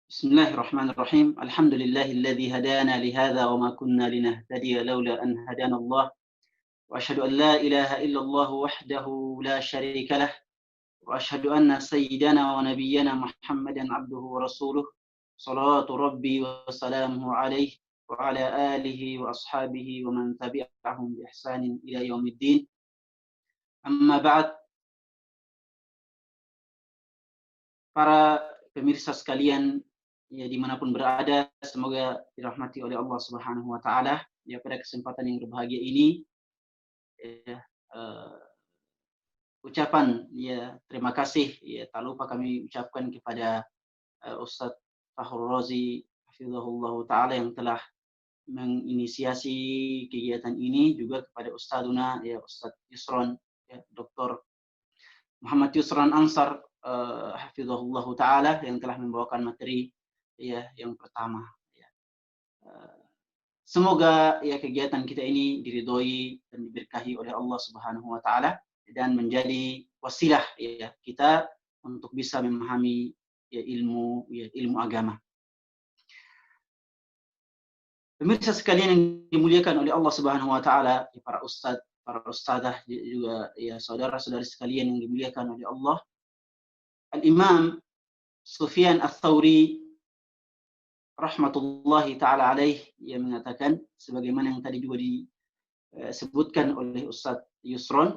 بسم الله الرحمن الرحيم الحمد لله الذي هدانا لهذا وما كنا لنهتدي لولا أن هدانا الله وأشهد أن لا إله إلا الله وحده لا شريك له وأشهد أن سيدنا ونبينا محمدا عبده ورسوله صلوات ربي وسلامه عليه وعلى آله وأصحابه ومن تبعهم بإحسان إلى يوم الدين أما بعد. Para pemirsa sekalian, ya dimanapun berada, semoga dirahmati oleh Allah Subhanahu Wa Taala. Ya pada kesempatan yang berbahagia ini, ya, ucapan ya terima kasih ya tak lupa kami ucapkan kepada Ustadz Fahru Razi Hafizahullah Taala yang telah menginisiasi kegiatan ini, juga kepada Ustadzuna ya Ustadz Yusron ya Dr. Muhammad Yusron Ansar Hafizahullah Taala yang telah membawakan materi ya yang pertama ya. Semoga ya kegiatan kita ini diridhoi dan diberkahi oleh Allah Subhanahu wa taala dan menjadi wasilah ya kita untuk bisa memahami ya ilmu agama. Pemirsa sekalian yang dimuliakan oleh Allah Subhanahu wa taala, ya para ustadz, para ustadzah juga ya saudara-saudari sekalian yang dimuliakan oleh Allah. Al-Imam Sufyan Ats-Tsauri rahmatullahi taala alaih yang mengatakan sebagaimana yang tadi juga disebutkan oleh Ustadz Yusron,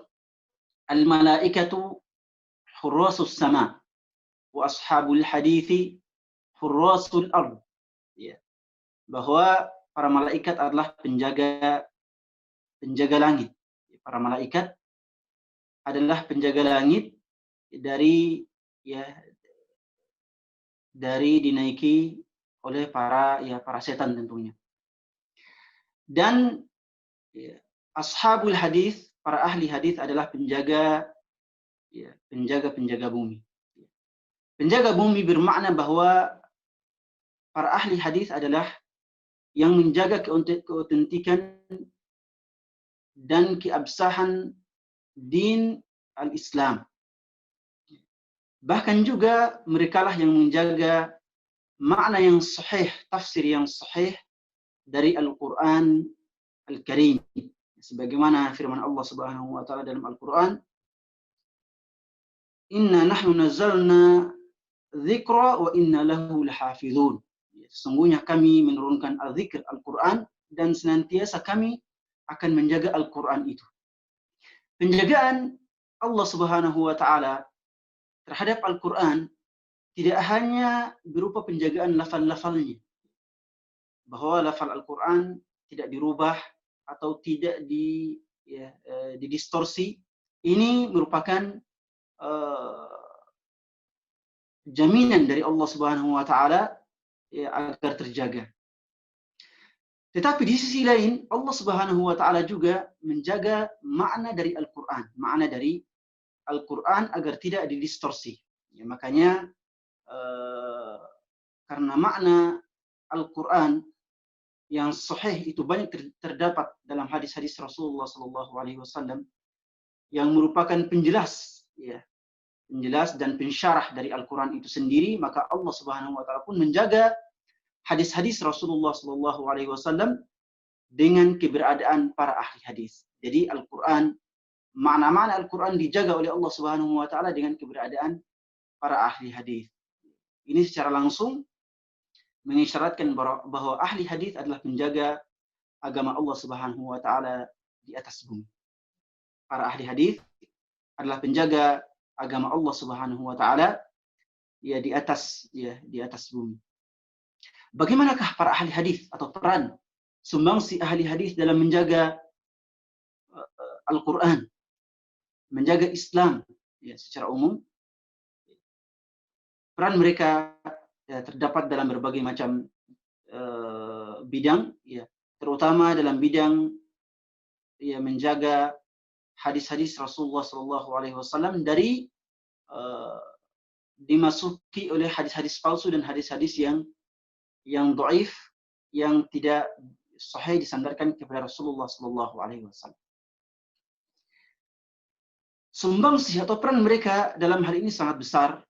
al-malaikatu hurrasus sama wa ashabul hadithi hurrasul ard, ya, bahwa para malaikat adalah penjaga langit. Para malaikat adalah penjaga langit dari dinaiki oleh para setan tentunya. Dan ya, ashabul hadis, para ahli hadis adalah penjaga bumi. Penjaga bumi bermakna bahwa para ahli hadis adalah yang menjaga keautentikan dan keabsahan din al-Islam. Bahkan juga merekalah yang menjaga makna yang sahih, tafsir yang sahih dari Al-Quran Al-Karim. Sebagaimana firman Allah Subhanahu wa taala dalam Al-Quran, "Inna nahnu nazzalna dzikra wa inna lahu lahafizun." Sesungguhnya kami menurunkan al-dzikr Al-Quran dan senantiasa kami akan menjaga Al-Quran itu. Penjagaan Allah Subhanahu wa taala terhadap Al-Quran tidak hanya berupa penjagaan lafal-lafalnya, bahwa lafal Al-Quran tidak dirubah atau tidak didistorsi. Ini merupakan jaminan dari Allah Subhanahu wa taala ya, agar terjaga. Tetapi di sisi lain Allah Subhanahu wa taala juga menjaga makna dari Al-Quran, makna dari Al-Quran agar tidak didistorsi. Ya, makanya karena makna Al-Quran yang sahih itu banyak terdapat dalam hadis-hadis Rasulullah SAW yang merupakan penjelas dan pensyarah dari Al-Quran itu sendiri, maka Allah Subhanahu wa taala pun menjaga hadis-hadis Rasulullah SAW dengan keberadaan para ahli hadis. Jadi Al-Quran, makna-makna Al-Quran dijaga oleh Allah Subhanahu wa taala dengan keberadaan para ahli hadis. Ini secara langsung mengisyaratkan bahwa ahli hadis adalah penjaga agama Allah Subhanahu wa taala di atas bumi. Para ahli hadis adalah penjaga agama Allah Subhanahu wa taala di atas bumi. Bagaimanakah para ahli hadis atau peran sumbangsi ahli hadis dalam menjaga Al-Quran, menjaga Islam secara umum? Peran mereka terdapat dalam berbagai macam bidang, terutama dalam bidang menjaga hadis-hadis Rasulullah SAW dari dimasuki oleh hadis-hadis palsu dan hadis-hadis yang dhaif, yang tidak sahih disandarkan kepada Rasulullah SAW. Sumbangsi atau peran mereka dalam hal ini sangat besar,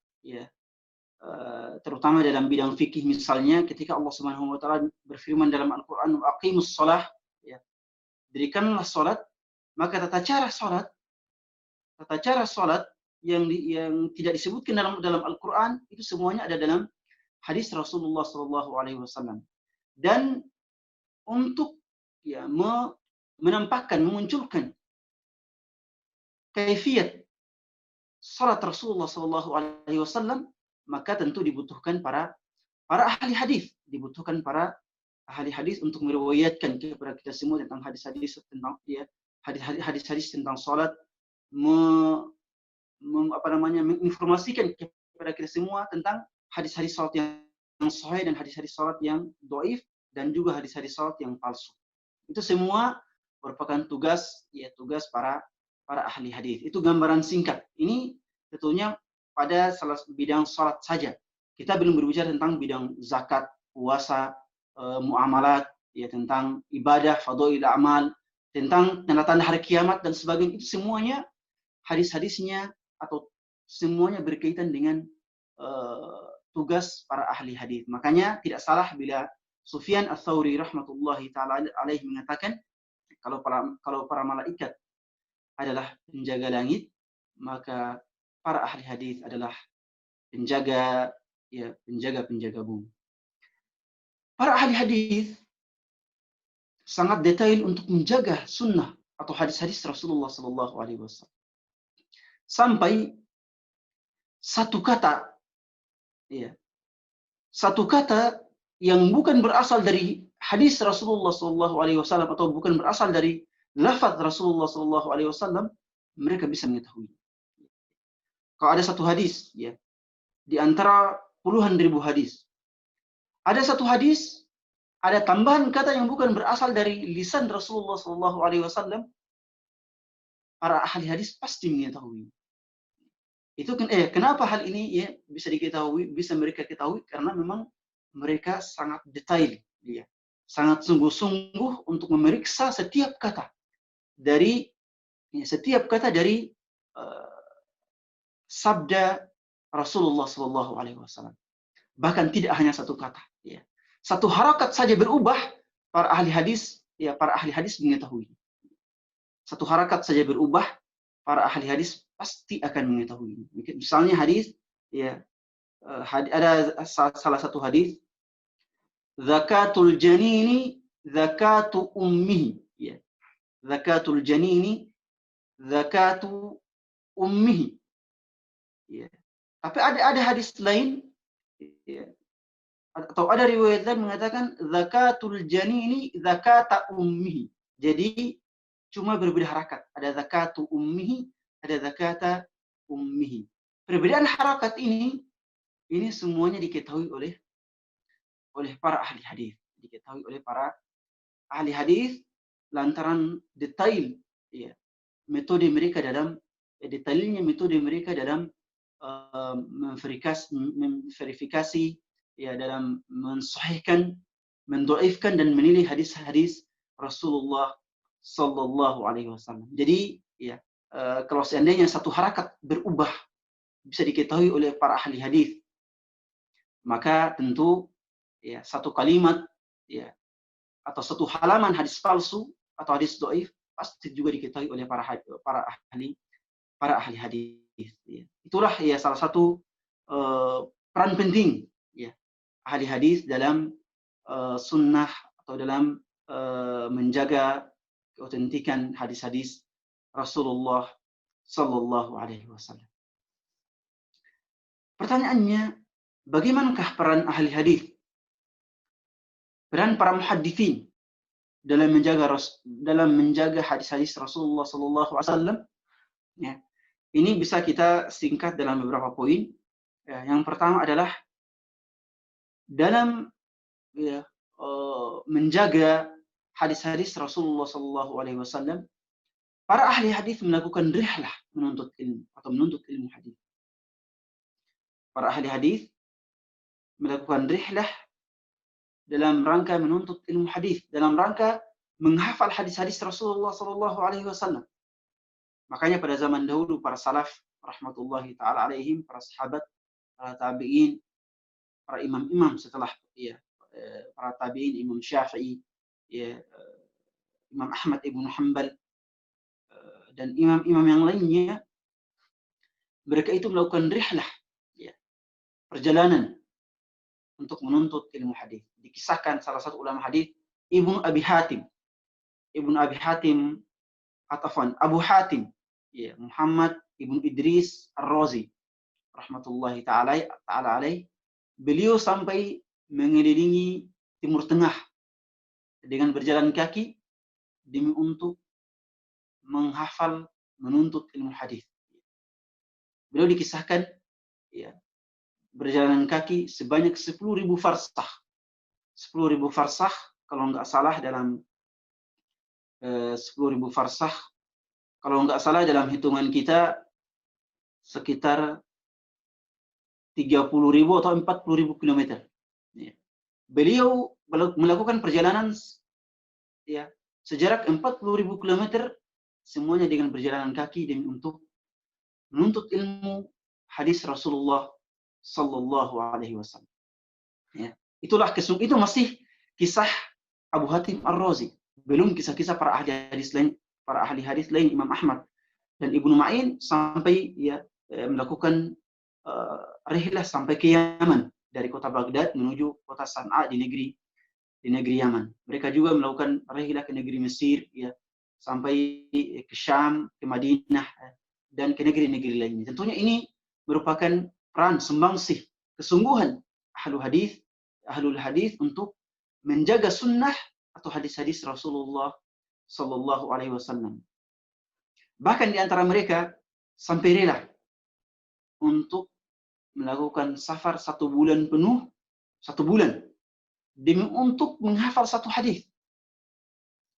terutama dalam bidang fikih misalnya, ketika Allah Subhanahu wa taala berfirman dalam Al-Qur'an, "Aqimus shalah", ya, dirikanlah salat, maka tata cara salat yang tidak disebutkan dalam Al-Qur'an itu semuanya ada dalam hadis Rasulullah sallallahu alaihi wasallam. Dan untuk ya memunculkan kaifiyat salat Rasulullah sallallahu alaihi wasallam, maka tentu dibutuhkan para ahli hadis, untuk meriwayatkan kepada kita semua tentang hadis-hadis tentang hadis-hadis tentang salat, menginformasikan kepada kita semua tentang hadis-hadis salat yang sahih dan hadis-hadis salat yang dhaif dan juga hadis-hadis salat yang palsu. Itu semua merupakan tugas para ahli hadis. Itu gambaran singkat. Ini tentunya pada salah bidang salat saja. Kita belum berbicara tentang bidang zakat, puasa, muamalat, ya, tentang ibadah, fadhail amal, tentang tanda-tanda hari kiamat dan sebagainya. Itu semuanya hadis-hadisnya atau semuanya berkaitan dengan tugas para ahli hadis. Makanya tidak salah bila Sufyan Ats-Tsauri rahmatullahi taala alaihi mengatakan, kalau para malaikat adalah penjaga langit, maka para ahli hadis adalah penjaga bumi. Para ahli hadis sangat detail untuk menjaga sunnah atau hadis-hadis Rasulullah sallallahu alaihi wasallam. Sampai satu kata yang bukan berasal dari hadis Rasulullah sallallahu alaihi wasallam atau bukan berasal dari lafaz Rasulullah sallallahu alaihi wasallam, mereka bisa mengetahui. Kalau ada satu hadis, ya, di antara puluhan ribu hadis, ada satu hadis, ada tambahan kata yang bukan berasal dari lisan Rasulullah sallallahu alaihi wasallam, para ahli hadis pasti mengetahui. Itu kenapa hal ini ya bisa mereka ketahui, karena memang mereka sangat detail, ya, sangat sungguh-sungguh untuk memeriksa setiap kata dari sabda Rasulullah sallallahu alaihi wasallam. Bahkan tidak hanya satu kata, ya. Satu harakat saja berubah, para ahli hadis mengetahui. Satu harakat saja berubah, para ahli hadis pasti akan mengetahui. Misalnya hadis, ya, ada salah satu hadis, zakatul janini zakatu ummihi, ya. Zakatul janini zakatu ummihi, ya. Tapi ada hadis lain, ya, atau ada riwayat lain mengatakan zakatul janini zakata ummihi. Jadi cuma berbeda harakat. Ada zakatu ummihi, ada zakata ummihi. Perbedaan harakat ini semuanya diketahui oleh para ahli hadis. Diketahui oleh para ahli hadis lantaran detail, ya, detailnya metode mereka dalam memverifikasi, ya, dalam mensahihkan, mendhaifkan dan menilai hadis-hadis Rasulullah sallallahu alaihi wasallam. Jadi, ya, kalau seandainya satu harakat berubah bisa diketahui oleh para ahli hadis, maka tentu, ya, satu kalimat, ya, atau satu halaman hadis palsu atau hadis dhaif pasti juga diketahui oleh para ahli hadis, ya. Itulah, ya, salah satu peran penting, ya, ahli hadis dalam sunnah atau dalam menjaga keautentikan hadis-hadis Rasulullah sallallahu alaihi wasallam. Pertanyaannya, bagaimanakah peran ahli hadis? Peran para muhadditsin dalam menjaga hadis-hadis Rasulullah sallallahu alaihi wasallam, ya. Ini bisa kita singkat dalam beberapa poin. Ya, yang pertama adalah dalam, ya, menjaga hadis-hadis Rasulullah sallallahu alaihi wasallam, para ahli hadis melakukan rihlah menuntut ilmu hadis. Para ahli hadis melakukan rihlah dalam rangka menuntut ilmu hadis, dalam rangka menghafal hadis-hadis Rasulullah sallallahu alaihi wasallam. Makanya pada zaman dahulu para salaf rahmatullahi taala alaihim, para sahabat, para tabi'in, para imam-imam setelah ya para tabi'in, Imam Syafi'i, ya Imam Ahmad ibnu Hanbal, dan imam-imam yang lainnya, mereka itu melakukan rihlah, ya, perjalanan untuk menuntut ilmu hadis. Dikisahkan salah satu ulama hadis, Ibnu Abi Hatim, Ibnu Abi Hatim, atafan Abu Hatim, ya, Muhammad ibnu Idris Ar-Razi, rahmatullahi taala alaih. Beliau sampai mengelilingi Timur Tengah dengan berjalan kaki demi untuk menghafal, menuntut ilmu hadis. Beliau dikisahkan, ya, berjalan kaki sebanyak 10.000 farsah. 10.000 farsah, kalau nggak salah dalam 10.000 farsah, kalau nggak salah dalam hitungan kita sekitar 30.000 atau 40.000 kilometer. Ya. Beliau melakukan perjalanan, ya, sejarak 40.000 kilometer, semuanya dengan berjalan kaki demi untuk menuntut ilmu hadis Rasulullah Sallallahu Alaihi Wasallam. Ya. Itu masih kisah Abu Hatim Ar-Razi, belum kisah-kisah para ahli hadis lain, Imam Ahmad dan Ibnu Ma'in, sampai ya melakukan rihlah sampai ke Yaman, dari kota Baghdad menuju kota San'a di negeri Yaman. Mereka juga melakukan rihlah ke negeri Mesir, ya, sampai ke Syam, ke Madinah, dan ke negeri-negeri lainnya. Tentunya ini merupakan peran sumbangsih kesungguhan ahlul hadis untuk menjaga sunnah atau hadis-hadis Rasulullah Sallallahu Alaihi Wasallam. Bahkan di antara mereka sampai rela untuk melakukan safar 1 bulan penuh, 1 bulan, demi untuk menghafal satu hadis.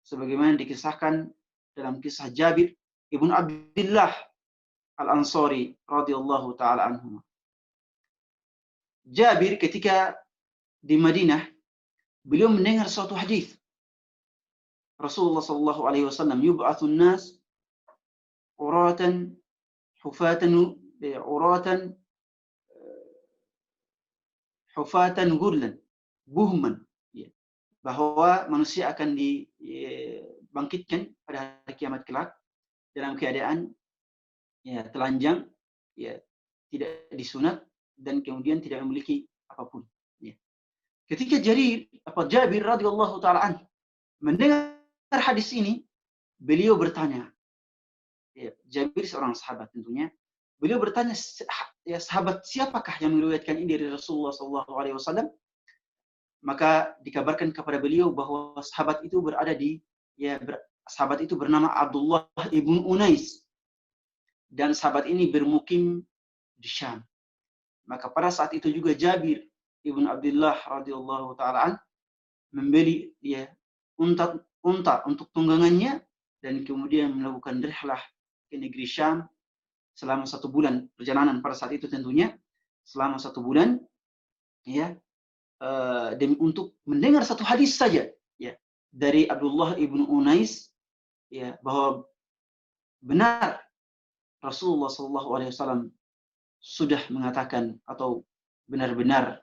Sebagaimana dikisahkan dalam kisah Jabir ibnu Abdullah Al-Ansari radhiyallahu taala anhu. Jabir ketika di Madinah, beliau mendengar suatu hadis. Rasulullah sallallahu alaihi wasallam, yub'atsun nas uratan hufatan gurlan buhman, ya, bahwa manusia akan dibangkitkan pada hari kiamat kelak dalam keadaan, ya, telanjang, ya, tidak disunat, dan kemudian tidak memiliki apapun. Ya. Ketika Jabir radhiyallahu taala anhu mendengar hadis ini, beliau bertanya, ya, Jabir seorang sahabat tentunya, beliau bertanya, ya, sahabat siapakah yang meriwayatkan ini dari Rasulullah Sallallahu Alaihi Wasallam? Maka dikabarkan kepada beliau bahwa sahabat itu sahabat itu bernama Abdullah ibn Unais, dan sahabat ini bermukim di Syam. Maka pada saat itu juga Jabir ibn Abdullah radhiyallahu taala membeli, ya, unta untuk tunggangannya, dan kemudian melakukan rihlah ke negeri Syam selama 1 bulan perjalanan pada saat itu, tentunya selama 1 bulan, ya, demi untuk mendengar satu hadis saja, ya, dari Abdullah ibnu Unais, ya, bahwa benar Rasulullah Sallallahu Alaihi Wasallam sudah mengatakan atau benar-benar,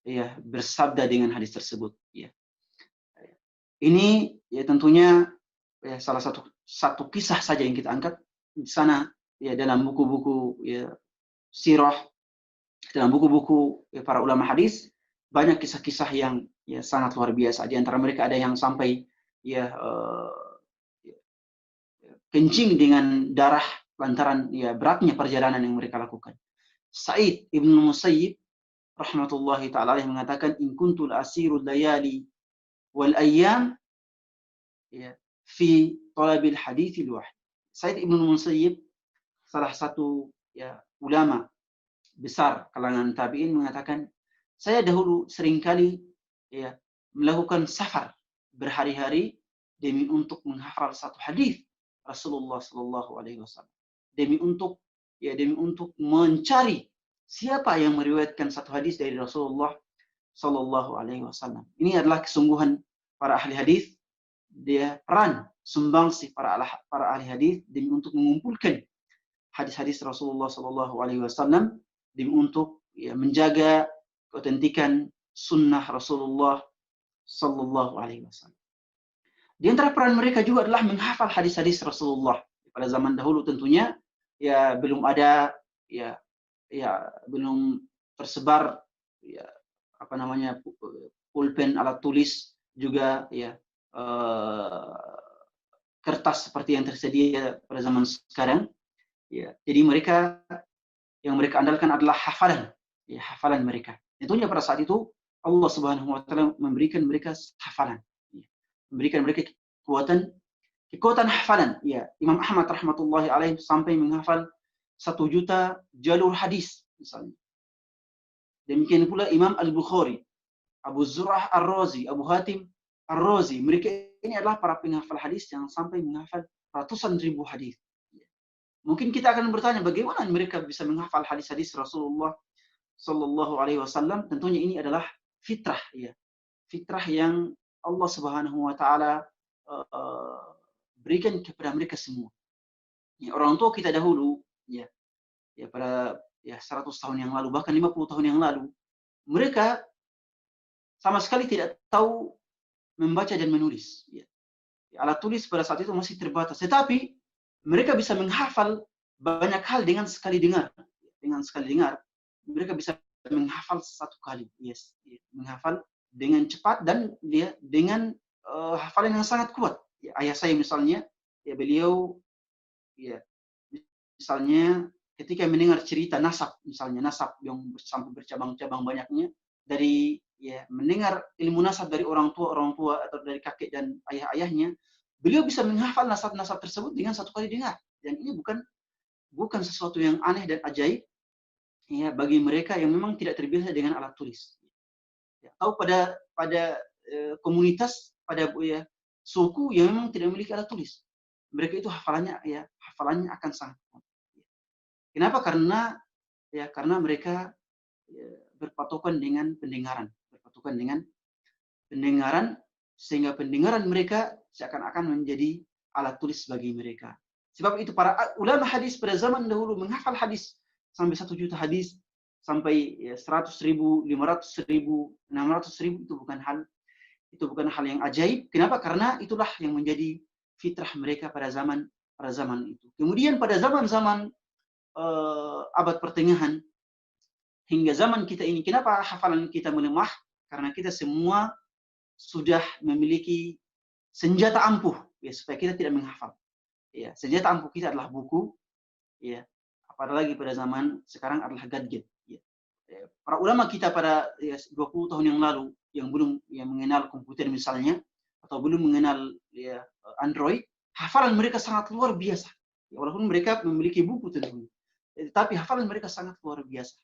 ya, bersabda dengan hadis tersebut. Ya. Ini, ya, tentunya, ya, salah satu kisah saja yang kita angkat di sana, ya, dalam buku-buku, ya, sirah, dalam buku-buku, ya, para ulama hadis, banyak kisah-kisah yang, ya, sangat luar biasa. Di antara mereka ada yang sampai, ya, kencing dengan darah lantaran, ya, beratnya perjalanan yang mereka lakukan. Sa'id ibnu Musayyib rahmatullahi taala yang mengatakan, in kuntul asirul layali wal ayyam, ya, fi talabil haditsil wahid. Sa'id ibnu Musayyib, salah satu, ya, ulama besar kalangan tabi'in, mengatakan, saya dahulu seringkali, ya, melakukan safar berhari-hari demi untuk menghafal satu hadis Rasulullah Sallallahu Alaihi Wasallam, demi untuk mencari siapa yang meriwayatkan satu hadis dari Rasulullah Sallallahu Alaihi Wasallam. Ini adalah kesungguhan para ahli hadis, dia peran sumbangsi para ahli hadis demi untuk mengumpulkan hadis-hadis Rasulullah Sallallahu Alaihi Wasallam, demi untuk, ya, menjaga keotentikan sunnah Rasulullah Sallallahu Alaihi Wasallam. Di antara peran mereka juga adalah menghafal hadis-hadis Rasulullah. Pada zaman dahulu tentunya ya belum ada ya belum tersebar ya apa namanya pulpen alat tulis juga ya kertas seperti yang tersedia pada zaman sekarang ya. Jadi mereka yang mereka andalkan adalah hafalan, ya hafalan mereka. Tentunya pada saat itu Allah Subhanahu wa taala memberikan mereka hafalan, ya. Memberikan mereka kekuatan hafalan. Ya, Imam Ahmad rahmatullahi alaih sampai menghafal 1 juta jalur hadis misalnya. Demikian pula Imam Al-Bukhari, Abu Zur'ah Ar-Razi, Abu Hatim Ar-Razi. Mereka ini adalah para penghafal hadis yang sampai menghafal ratusan ribu hadis. Mungkin kita akan bertanya bagaimana mereka bisa menghafal hadis-hadis Rasulullah Sallallahu Alaihi Wasallam. Tentunya ini adalah fitrah, ya, fitrah yang Allah Subhanahu Wa Taala berikan kepada mereka semua. Ya, orang tua kita dahulu, ya pada 100 tahun yang lalu, bahkan 50 tahun yang lalu, mereka sama sekali tidak tahu membaca dan menulis. Ya. Alat tulis pada saat itu masih terbatas. Tetapi mereka bisa menghafal banyak hal dengan sekali dengar. Dengan sekali dengar, mereka bisa menghafal 1 kali. Yes. Menghafal dengan cepat dan dia dengan hafalan yang sangat kuat. Ya, ayah saya misalnya, ya beliau, ya misalnya ketika mendengar cerita nasab, misalnya nasab yang sampai bercabang-cabang banyaknya, dari ya mendengar ilmu nasab dari orang tua atau dari kakek dan ayah-ayahnya, beliau bisa menghafal nasab-nasab tersebut dengan 1 kali dengar. Dan ini bukan sesuatu yang aneh dan ajaib ya bagi mereka yang memang tidak terbiasa dengan alat tulis. Ya, atau pada komunitas, pada suku yang memang tidak memiliki alat tulis. Mereka itu hafalannya akan sangat kuat. Kenapa? Karena mereka berpatokan dengan pendengaran, sehingga pendengaran mereka seakan-akan menjadi alat tulis bagi mereka. Sebab itu para ulama hadis pada zaman dahulu menghafal hadis sampai 1 juta hadis, sampai 100.000, 500.000, 600.000, itu bukan hal yang ajaib. Kenapa? Karena itulah yang menjadi fitrah mereka pada zaman itu. Kemudian pada zaman-zaman abad pertengahan hingga zaman kita ini, kenapa hafalan kita melemah? Karena kita semua sudah memiliki senjata ampuh ya supaya kita tidak menghafal. Ya, senjata ampuh kita adalah buku, ya. Apalagi pada zaman sekarang adalah gadget. Ya. Para ulama kita pada 20 tahun yang lalu yang belum mengenal komputer misalnya, atau belum mengenal Android, hafalan mereka sangat luar biasa. Ya, walaupun mereka memiliki buku tentunya, tapi hafalan mereka sangat luar biasa.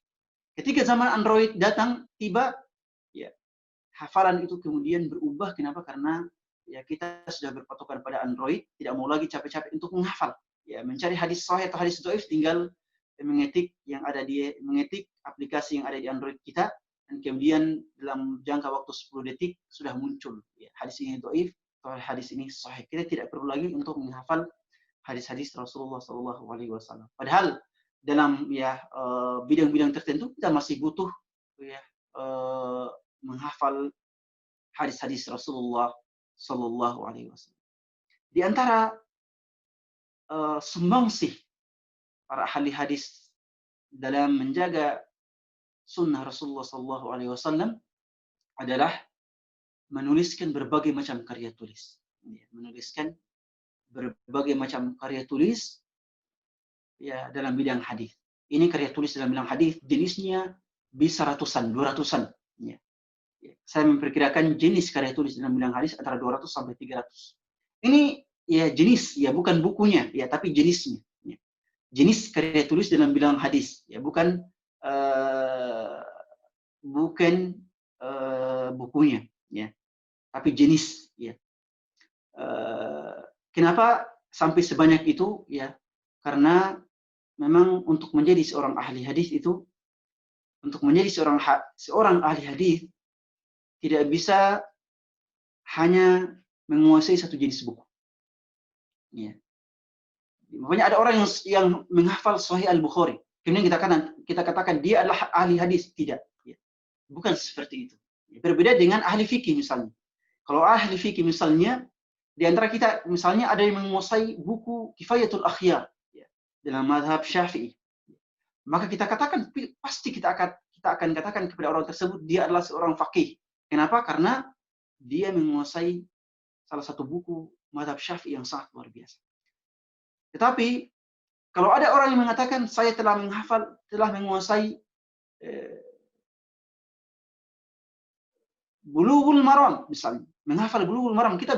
Ketika zaman Android datang tiba, ya hafalan itu kemudian berubah. Kenapa? Karena ya kita sudah berpatokan pada Android, tidak mau lagi capek-capek untuk menghafal. Ya, mencari hadis sahih atau hadis dhaif tinggal mengetik aplikasi yang ada di Android kita, dan kemudian dalam jangka waktu 10 detik sudah muncul ya, hadis ini dhaif atau hadis ini sahih. Kita tidak perlu lagi untuk menghafal hadis-hadis Rasulullah Shallallahu Alaihi Wasallam. Padahal dalam bidang-bidang tertentu kita masih butuh menghafal hadis-hadis Rasulullah Sallallahu Alaihi Wasallam. Di antara sumbangsih para ahli hadis dalam menjaga sunnah Rasulullah Sallallahu Alaihi Wasallam adalah menuliskan berbagai macam karya tulis. Menuliskan berbagai macam karya tulis ya dalam bidang hadis. Ini karya tulis dalam bidang hadis jenisnya bisa ratusan, 200-an. Ya. Saya memperkirakan jenis karya tulis dalam bidang hadis antara 200 sampai 300. Ini ya jenis, ya bukan bukunya, ya tapi jenisnya. Ya. Jenis karya tulis dalam bidang hadis, ya bukan bukunya, ya tapi jenis. Ya. Kenapa sampai sebanyak itu? Ya karena memang untuk menjadi seorang ahli hadis itu, untuk menjadi seorang ahli hadis tidak bisa hanya menguasai satu jenis buku. Ya. Makanya ada orang yang menghafal Sahih Al-Bukhari, kemudian kita katakan dia adalah ahli hadis. Tidak. Ya. Bukan seperti itu. Berbeda dengan ahli fikih misalnya. Kalau ahli fikih misalnya, di antara kita misalnya ada yang menguasai buku Kifayatul Akhyar ya, dalam mazhab Syafi'i. Maka kita katakan pasti kita akan katakan kepada orang tersebut dia adalah seorang faqih. Kenapa? Karena dia menguasai salah satu buku mazhab Syafi'i yang sangat luar biasa. Tetapi kalau ada orang yang mengatakan saya telah menghafal, telah menguasai Bulughul Maram misalnya, menghafal Bulughul Maram, kita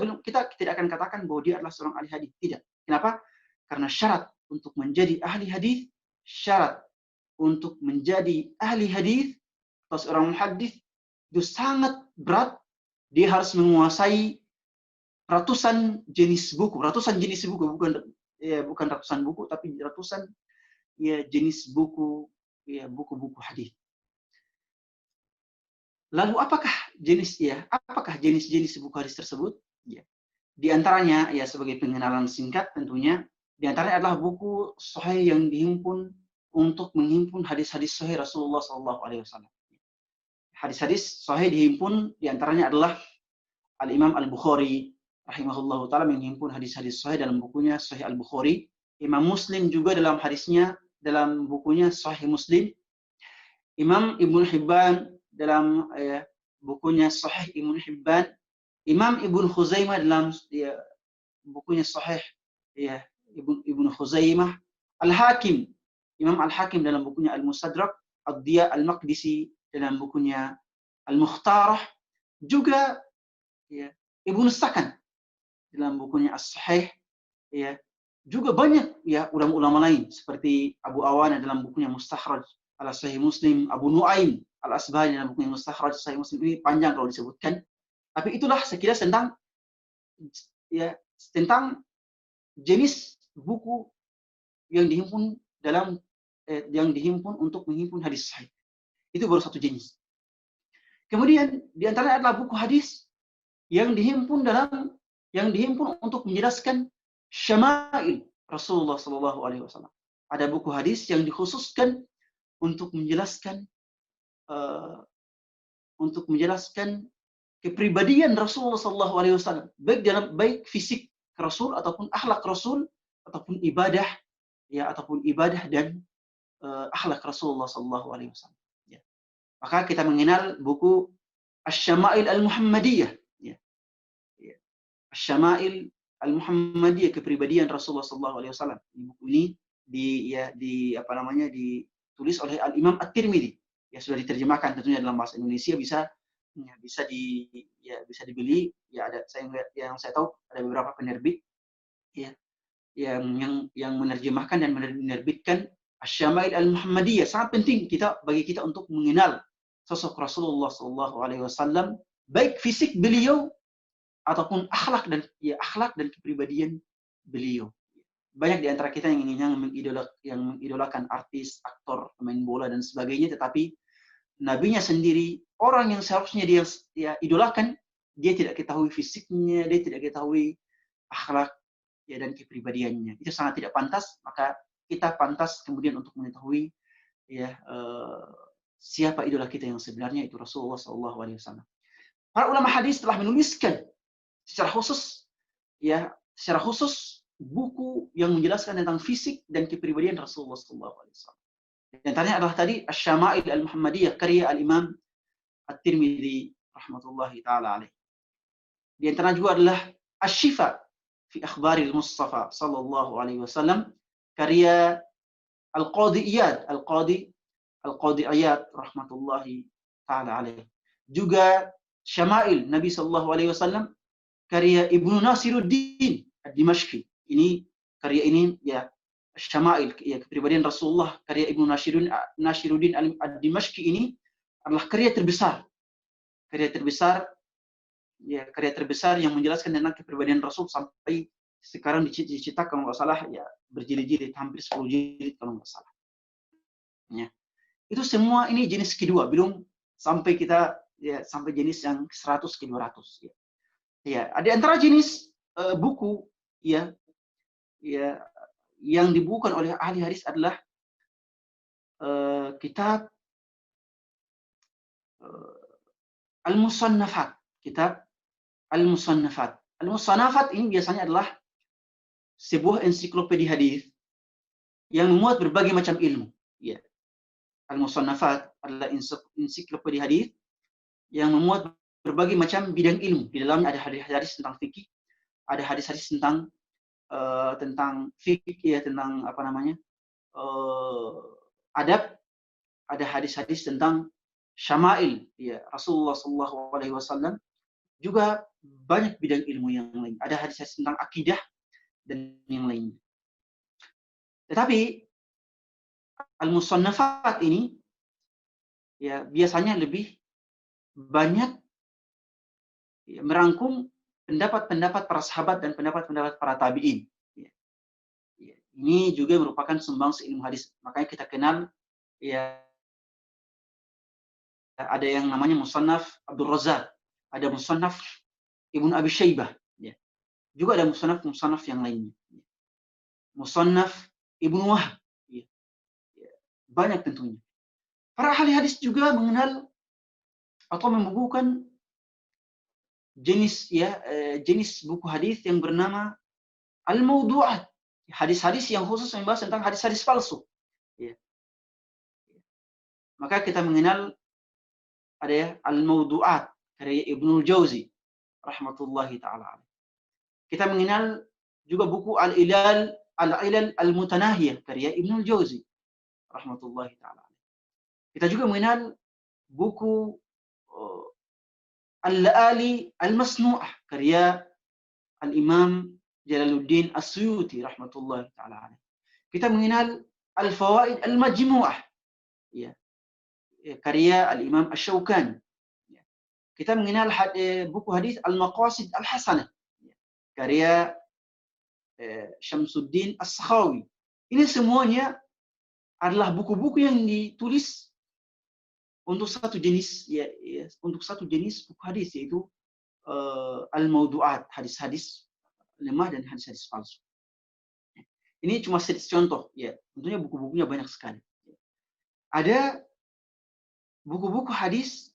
tidak akan katakan bahwa dia adalah seorang ahli hadis. Tidak. Kenapa? Karena syarat untuk menjadi ahli hadis, syarat untuk menjadi ahli hadis atau seorang muhaddits itu sangat berat. Dia harus menguasai ratusan jenis buku, bukan ratusan buku, tapi ratusan ya jenis buku, ya buku-buku hadis. Lalu apakah jenis-jenis buku hadis tersebut? Ya. Di antaranya ya sebagai pengenalan singkat tentunya, di antaranya adalah buku sahih yang dihimpun untuk menghimpun hadis-hadis sahih Rasulullah SAW. Hadis-hadis sahih dihimpun di antaranya adalah Al-Imam Al-Bukhari rahimahullahu taala menghimpun hadis-hadis sahih dalam bukunya Sahih Al-Bukhari. Imam Muslim juga dalam bukunya Sahih Muslim. Imam Ibnu Hibban dalam bukunya Sahih Ibnu Hibban. Imam Ibnu Khuzaimah dalam bukunya Sahih ya Ibnu Khuzaimah. Al-Hakim, Imam Al-Hakim dalam bukunya Al-Mustadrak. Ad-Diya Al-Maqdisi dalam bukunya Al-Mukhtarah. Juga ya, Ibnu Sakan dalam bukunya As-Sahih. Ya, juga banyak ya ulama-ulama lain seperti Abu Awana dalam bukunya Mustakhraj ala Sahih Muslim, Abu Nuaim Al-Asbahani dalam bukunya Mustakhraj Sahih Muslim. Ini panjang kalau disebutkan. Tapi itulah sekilas tentang jenis buku yang dihimpun untuk menghimpun hadis sahih. Itu baru satu jenis. Kemudian di antaranya adalah buku hadis yang dihimpun untuk menjelaskan syama'il Rasulullah SAW. Ada buku hadis yang dikhususkan untuk menjelaskan kepribadian Rasulullah SAW, baik fisik Rasul ataupun akhlak Rasul ataupun ibadah dan akhlak Rasulullah SAW. Ya. Maka kita mengenal buku Asy-Syama'il Al-Muhammadiyah. Ya. Ya. Asy-Syama'il Al-Muhammadiyah, kepribadian Rasulullah SAW. Buku ini ditulis oleh Al-Imam At-Tirmidzi. Ya, sudah diterjemahkan tentunya dalam bahasa Indonesia, bisa dibeli. Ya, yang saya tahu ada beberapa penerbit ya yang menerjemahkan dan menerbitkan Asy-Syama'il Al-Muhammadiyah. Sangat penting bagi kita untuk mengenal sosok Rasulullah SAW, baik fisik beliau ataupun akhlak dan kepribadian beliau. Banyak di antara kita yang mengidolakan artis, aktor, pemain bola dan sebagainya, tetapi nabinya sendiri, orang yang seharusnya dia idolakan, dia tidak ketahui fisiknya, dia tidak ketahui akhlak dan kepribadiannya. Itu sangat tidak pantas. Maka kita pantas kemudian untuk mengetahui siapa idola kita yang sebenarnya, itu Rasulullah SAW. Para ulama hadis telah menuliskan secara khusus buku yang menjelaskan tentang fisik dan kepribadian Rasulullah SAW. Di antaranya adalah tadi Asy-Syama'il Al-Muhammadiyah karya Al-Imam At-Tirmidzi rahmatullahi taala alaih. Di antaranya juga adalah Asy-Syifa fi Akhbaril Mustafa sallallahu alaihi wasallam karya Al-Qadhi Iyad rahmatullahi taala alaih. Juga Syama'il Nabi sallallahu alaihi wasallam karya Ibnu Nasiruddin Ad-Dimashqi. Karya ini Syama'il, kepribadian Rasulullah, karya Ibnu Nasiruddin Ad-Dimashqi ini adalah karya terbesar yang menjelaskan tentang kepribadian Rasul sampai sekarang dicetak kalau nggak salah berjilid-jilid, hampir 10 jilid kalau nggak salah. Ya. Itu semua ini jenis kedua, belum sampai sampai jenis yang 100 ke 200. Ya, ada antara jenis buku yang dibukukan oleh ahli hadis adalah kitab Al-Musannafat, kitab Al-Musannafat. Al-Musannafat ini biasanya adalah sebuah ensiklopedia hadis yang memuat berbagai macam ilmu. Ya. Al-Musannafat adalah ensiklopedia hadis yang memuat berbagai macam bidang ilmu. Di dalamnya ada hadis-hadis tentang fikih, ada hadis-hadis tentang fikih, ya, tentang apa namanya, adab, ada hadis-hadis tentang syama'il, ya, Rasulullah Shallallahu Alaihi Wasallam, juga banyak bidang ilmu yang lain. Ada hadis-hadis tentang akidah dan yang lainnya. Tetapi al-musannafat ini, ya, biasanya lebih banyak, ya, merangkum pendapat-pendapat para sahabat dan pendapat-pendapat para tabi'in. Ya. Ya. Ini juga merupakan sumbangsi ilmu hadis. Makanya kita kenal, ya, ada yang namanya Musannaf Abdul Razak, ada Musannaf Ibnu Abi Syaibah, ya. Juga ada musannaf yang lainnya. Ya. Musannaf Ibnu Wahab, ya. Ya. Banyak tentunya. Para ahli hadis juga mengenal atau membukukan jenis, ya, jenis buku hadis yang bernama al-mawdu'at, hadis-hadis yang khusus membahas tentang hadis-hadis palsu. Ya. Maka kita mengenal ada, ya, al-mawdu'at karya Ibnul Jauzi rahmatullahi taala. Kita mengenal juga buku al-ilal al-mutanahiyah karya Ibnul Jauzi rahmatullahi taala. Kita juga mengenal buku Al-La'ali Al-Masnu'ah karya Al-Imam Jalaluddin As-Suyuti rahmatullahi taala. Kita mengenal Al-Fawaid Al-Majmu'ah, ya, karya Al-Imam Asy-Syaukani. Ya. Kita mengenal buku hadis Al-Maqasid Al-Hasanah, ya, karya Syamsuddin As-Sakhawi. Ini semuanya adalah buku-buku yang ditulis untuk satu jenis, ya, untuk satu jenis buku hadis, yaitu al-mawdu'at, hadis-hadis lemah dan hadis-hadis palsu. Ini cuma sedikit contoh, ya. Tentunya buku-bukunya banyak sekali. Ada buku-buku hadis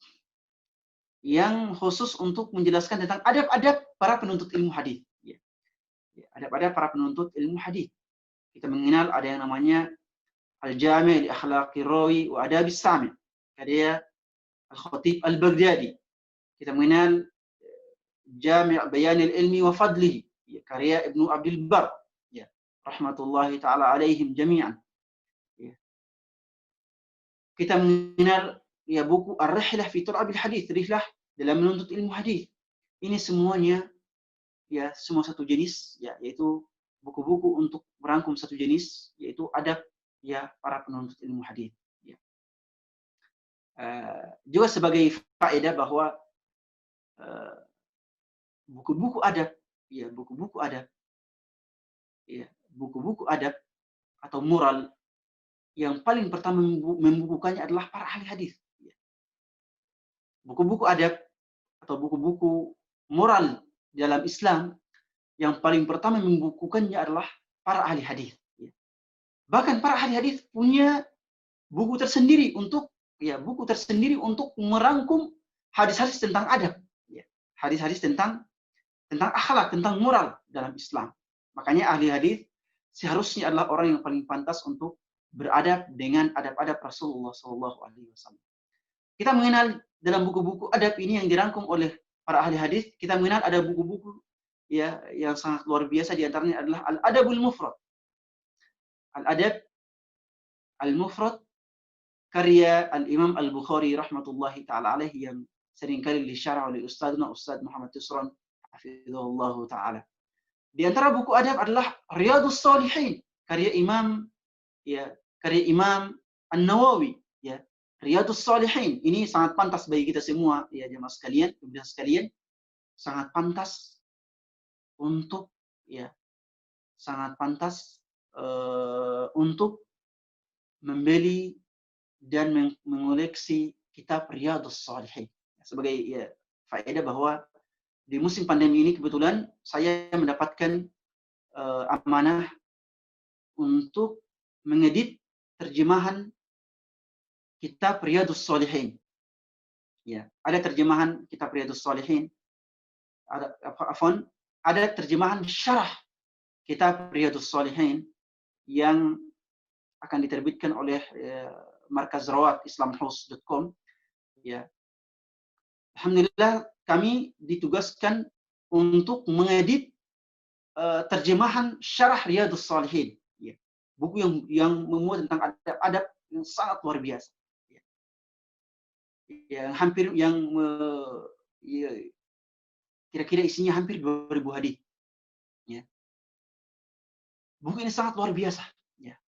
yang khusus untuk menjelaskan tentang adab-adab para penuntut ilmu hadis. Ya. Adab-adab para penuntut ilmu hadis. Kita mengenal ada yang namanya Al-Jami' li Akhlaqir Rawi wa Adabis Sami', karya Al-Khatib Al-Baghdadi. Kita mengenal Jami' Bayanil Ilmi wa Fadlihi, ya, karya Ibnu Abdul Bar, ya, rahmatullahi taala alaihim jami'an. Ya. Kita mengenal, ya, buku Ar-Rihlah fi Talabil Hadis, rihlah dalam menuntut ilmu hadis. Ini semuanya, ya, semua satu jenis, ya, yaitu buku-buku untuk merangkum satu jenis, yaitu adab, ya, para penuntut ilmu hadis. Ya. Juga sebagai faedah bahwa buku-buku adab, ya, buku-buku adab, ya, buku-buku adab atau moral yang paling pertama membukukannya adalah para ahli hadis. Ya. Buku-buku adab atau buku-buku moral dalam Islam yang paling pertama membukukannya adalah para ahli hadis. Ya. Bahkan para ahli hadis punya buku tersendiri untuk, ya, buku tersendiri untuk merangkum hadis-hadis tentang adab, ya, hadis-hadis tentang akhlak, tentang moral dalam Islam. Makanya ahli hadis seharusnya adalah orang yang paling pantas untuk beradab dengan adab-adab Rasulullah Shallallahu Alaihi Wasallam. Kita mengenal dalam buku-buku adab ini yang dirangkum oleh para ahli hadis, kita mengenal ada buku-buku, ya, yang sangat luar biasa. Di antaranya adalah Al-Adabul Mufrad. Al-Adab Al-Mufrad karya Al-Imam Al-Bukhari rahmatullahi taala alaihi, yang seringkali disyarah oleh Ustaz Muhammad Tusran hafizahullah taala. Di antara buku adab adalah Riyadhus Shalihin karya Imam An-Nawawi, ya. Riyadhus Shalihin ini sangat pantas bagi kita semua, ya, jemaah sekalian, pemirsa sekalian, sangat pantas untuk, ya, sangat pantas untuk membeli dan mengoleksi kitab Riyadhus Shalihin. Sebagai, ya, faedah bahwa di musim pandemi ini kebetulan saya mendapatkan amanah untuk mengedit terjemahan kitab Riyadhus Shalihin Ya, ada terjemahan kitab Riyadhus Shalihin, ada terjemahan syarah kitab Riyadhus Shalihin yang akan diterbitkan oleh Markaz Rawat islamhouse.com. Ya, alhamdulillah kami ditugaskan untuk mengedit terjemahan syarah Riyadhus Shalihin. Ya, buku yang memuat tentang adab-adab yang sangat luar biasa. Ya, yang hampir ya, kira-kira isinya hampir 2000 hadis. Ya. Buku ini sangat luar biasa. Ya.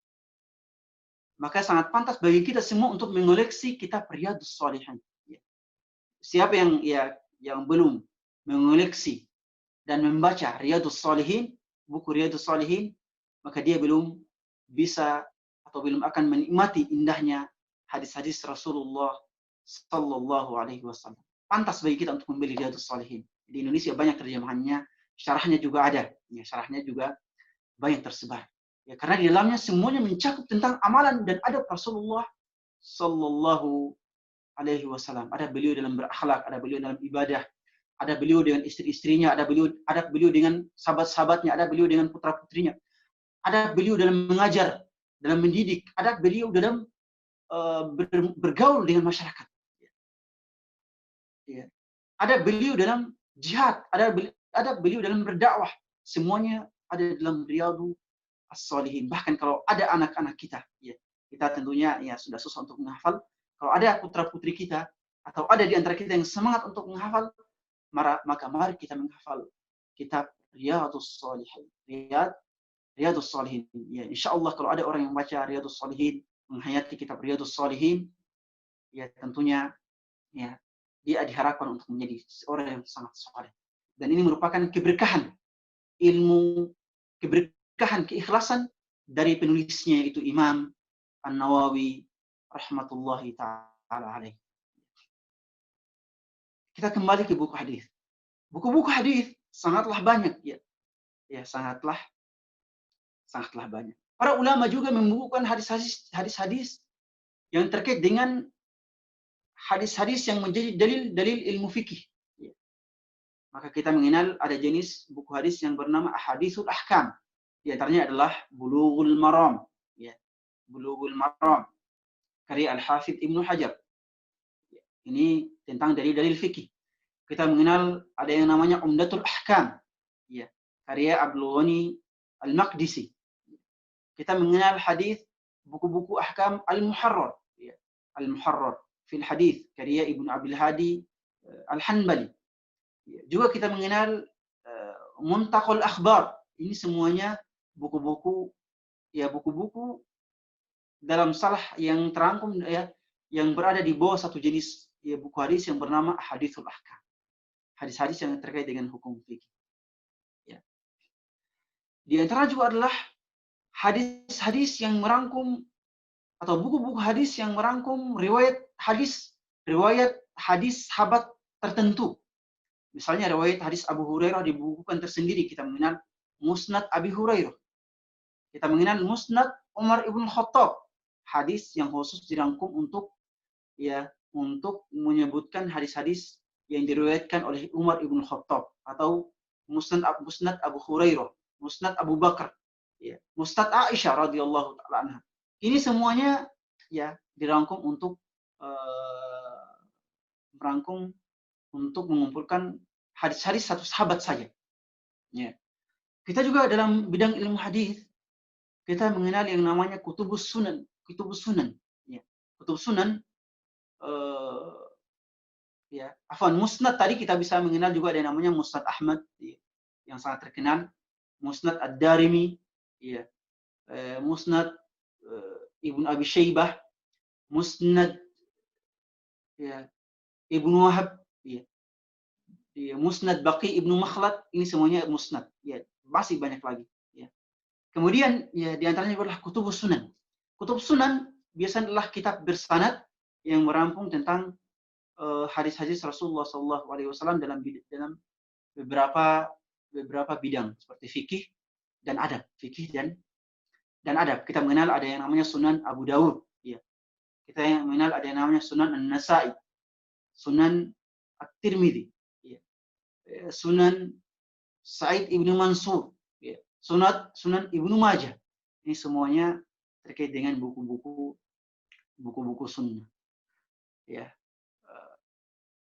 Maka sangat pantas bagi kita semua untuk mengoleksi kitab Riyadhus Shalihin. Ya. Siapa yang belum mengoleksi dan membaca Riyadhus Shalihin, buku Riyadhus Shalihin, maka dia belum bisa atau belum akan menikmati indahnya hadis-hadis Rasulullah Sallallahu Alaihi Wasallam. Pantas bagi kita untuk membeli Riyadhus Shalihin. Di Indonesia banyak terjemahannya, syarahnya juga ada. Ya, syarahnya juga banyak tersebar. Ya, karena di dalamnya semuanya mencakup tentang amalan dan adab Rasulullah Sallallahu Alaihi Wasallam. Ada beliau dalam berakhlak, ada beliau dalam ibadah, ada beliau dengan istri-istrinya, ada beliau dengan sahabat-sahabatnya, ada beliau dengan putra-putrinya, ada beliau dalam mengajar, dalam mendidik, ada beliau dalam bergaul dengan masyarakat. Ya. Ada beliau dalam jihad, ada beliau dalam berdakwah. Semuanya ada dalam Riyadhus Shalihin. Bahkan kalau ada anak-anak kita, ya, kita tentunya ya sudah susah untuk menghafal. Kalau ada putra-putri kita atau ada di antara kita yang semangat untuk menghafal, maka mari kita menghafal kitab Riyadhus Shalihin. Riyadhus Shalihin. Ya, insyaallah kalau ada orang yang baca Riyadhus Shalihin, menghayati kitab Riyadhus Shalihin, ya tentunya ya dia diharapkan untuk menjadi orang yang sangat saleh. Dan ini merupakan keberkahan ilmu, keberkahan keikhlasan dari penulisnya, yaitu Imam An-Nawawi rahmatullahi taala alaih. Kita kembali ke buku hadis. Buku-buku hadis sangatlah banyak, ya. Ya, sangatlah banyak. Para ulama juga membukukan hadis-hadis yang terkait dengan hadis-hadis yang menjadi dalil ilmu fikih. Ya. Maka kita mengenal ada jenis buku hadis yang bernama Ahaditsul Ahkam. Di antaranya adalah Bulughul Maram. Ya. Bulughul Maram karya Al-Hafidz Ibnu Hajar. Ya. Ini tentang dalil-dalil fikih. Kita mengenal ada yang namanya Umdatul Ahkam. Ya. Karya Abdul Ghani Al-Maqdisi. Kita mengenal hadis buku-buku ahkam Al-Muharrar. Ya. Al-Muharrar fil hadis karya Ibnu Abil Hadi Al-Hanbali. Juga kita mengenal Muntaqal Akhbar. Ini semuanya buku-buku dalam salah yang terangkum ya, yang berada di bawah satu jenis ya, buku hadis yang bernama Haditsul Ahkam. Hadis-hadis yang terkait dengan hukum fikih. Ya. Di antara juga adalah hadis-hadis yang merangkum atau buku-buku hadis yang merangkum riwayat hadis sahabat tertentu. Misalnya riwayat hadis Abu Hurairah dibukukan tersendiri. Kita mengenal Musnad Abi Hurairah. Kita mengenal Musnad Umar ibn Khattab. Hadis yang khusus dirangkum untuk menyebutkan hadis-hadis yang diriwayatkan oleh Umar ibn Khattab, atau Musnad Abu Hurairah, Musnad Abu Bakar, ya, Musnad Aisyah radhiyallahu taala anha. Ini semuanya ya dirangkum untuk mengumpulkan hadis-hadis satu sahabat saja. Ya. Kita juga dalam bidang ilmu hadis kita mengenal yang namanya Kutubus Sunan. Ya. Kutubus Sunan Musnad tadi kita bisa mengenal juga ada yang namanya Musnad Ahmad, ya, yang sangat terkenal, Musnad Ad-Darimi, ya, Musnad Ibnu Abi Syaibah, Musnad ya, Ibnu Wahab, ya, Musnad Baqi Ibnu Makhlad, ini semuanya musnad, ya, masih banyak lagi, ya. Kemudian ya di antaranya adalah Kutubus Sunan. Kutubus Sunan biasanya adalah kitab bersanad yang merampung tentang hadis-hadis Rasulullah SAW dalam beberapa bidang seperti fikih dan adab. Dan adab. Kita mengenal ada yang namanya Sunan Abu Dawud. Ya. Kita yang mengenal ada yang namanya Sunan An-Nasai. Sunan At-Tirmidzi, ya. Sunan Sa'id Ibnu Mansur, ya. Sunan Ibnu Majah. Ini semuanya terkait dengan buku-buku sunnah. Ya.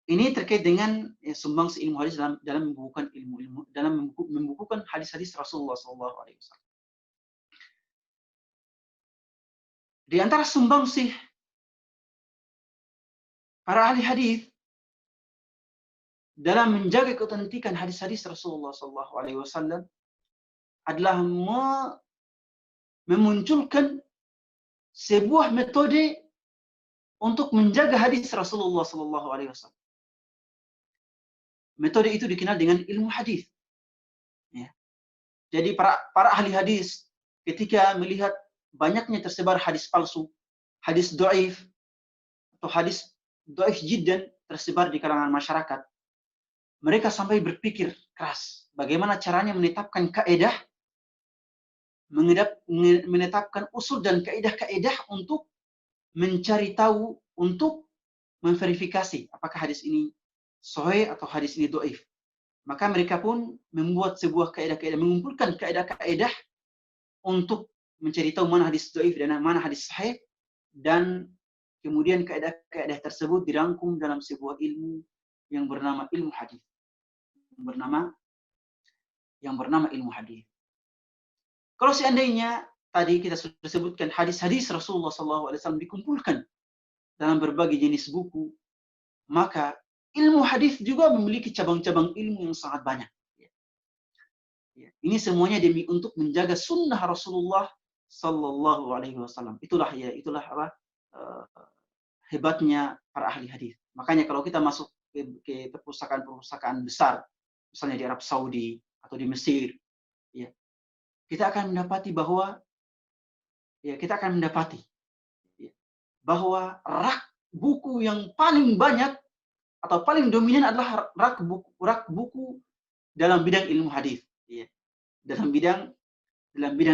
Ini terkait dengan sumbangsi ilmu hadis dalam membukukan membukukan hadis-hadis Rasulullah SAW. Di antara sumbangsi para ahli hadis dalam menjaga keautentikan hadis-hadis Rasulullah SAW adalah memunculkan sebuah metode untuk menjaga hadis Rasulullah SAW. Metode itu dikenal dengan ilmu hadis. Ya. Jadi para ahli hadis ketika melihat banyaknya tersebar hadis palsu, hadis dhaif, atau hadis dhaif jiddan tersebar di kalangan masyarakat, mereka sampai berpikir keras bagaimana caranya menetapkan kaidah, menetapkan usul dan kaidah-kaidah untuk mencari tahu, untuk memverifikasi apakah hadis ini sahih atau hadis ini dhaif. Maka mereka pun membuat sebuah kaidah-kaidah, mengumpulkan kaidah-kaidah untuk mencari tahu mana hadis dhaif dan mana hadis sahih, dan kemudian kaidah-kaidah tersebut dirangkum dalam sebuah ilmu yang bernama ilmu hadis. Yang bernama ilmu hadis. Kalau seandainya tadi kita sudah sebutkan hadis-hadis Rasulullah SAW dikumpulkan dalam berbagai jenis buku, maka ilmu hadis juga memiliki cabang-cabang ilmu yang sangat banyak. Ini semuanya demi untuk menjaga sunnah Rasulullah SAW. Itulah apa hebatnya para ahli hadis. Makanya kalau kita masuk ke perpustakaan besar, misalnya di Arab Saudi atau di Mesir, ya, kita akan mendapati bahwa rak buku yang paling banyak atau paling dominan adalah rak buku dalam bidang ilmu hadis, ya. Dalam bidang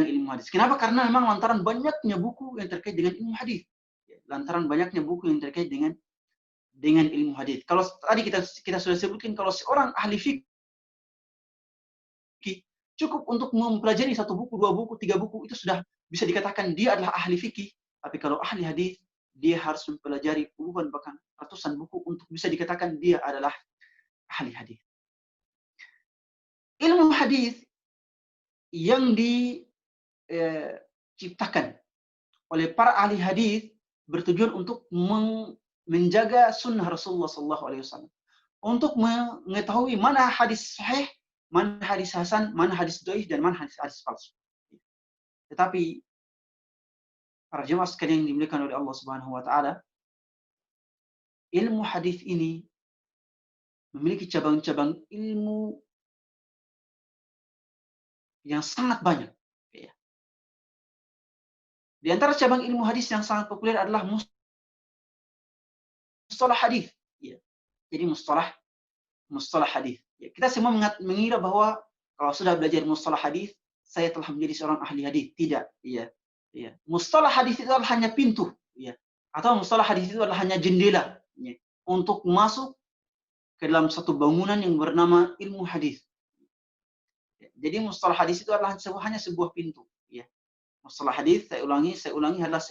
ilmu hadis. Kenapa? Karena memang lantaran banyaknya buku yang terkait dengan ilmu hadis. Ya, lantaran banyaknya buku yang terkait dengan ilmu hadis. Kalau tadi kita sudah sebutkan, kalau seorang ahli fikih cukup untuk mempelajari 1 buku, 2 buku, 3 buku, itu sudah bisa dikatakan dia adalah ahli fikih. Tapi kalau ahli hadis, dia harus mempelajari puluhan bahkan ratusan buku untuk bisa dikatakan dia adalah ahli hadis. Ilmu hadis yang diciptakan oleh para ahli hadis bertujuan untuk menjaga sunnah Rasulullah SAW, untuk mengetahui mana hadis sahih, mana hadis hasan, mana hadis dhaif, dan mana hadis palsu. Tetapi para jemaah sekalian yang dimuliakan oleh Allah Subhanahu wa taala, ilmu hadis ini memiliki cabang-cabang ilmu yang sangat banyak. Di antara cabang ilmu hadis yang sangat populer adalah mustalah hadis. Jadi mustalah hadis. Kita semua mengira bahwa kalau sudah belajar mustalah hadis, saya telah menjadi seorang ahli hadis. Tidak. Mustalah hadis itu adalah hanya pintu, atau mustalah hadis itu adalah hanya jendela, untuk masuk ke dalam satu bangunan yang bernama ilmu hadis. Jadi mustalah hadis itu adalah hanya sebuah pintu. Mustalah hadis, saya ulangi,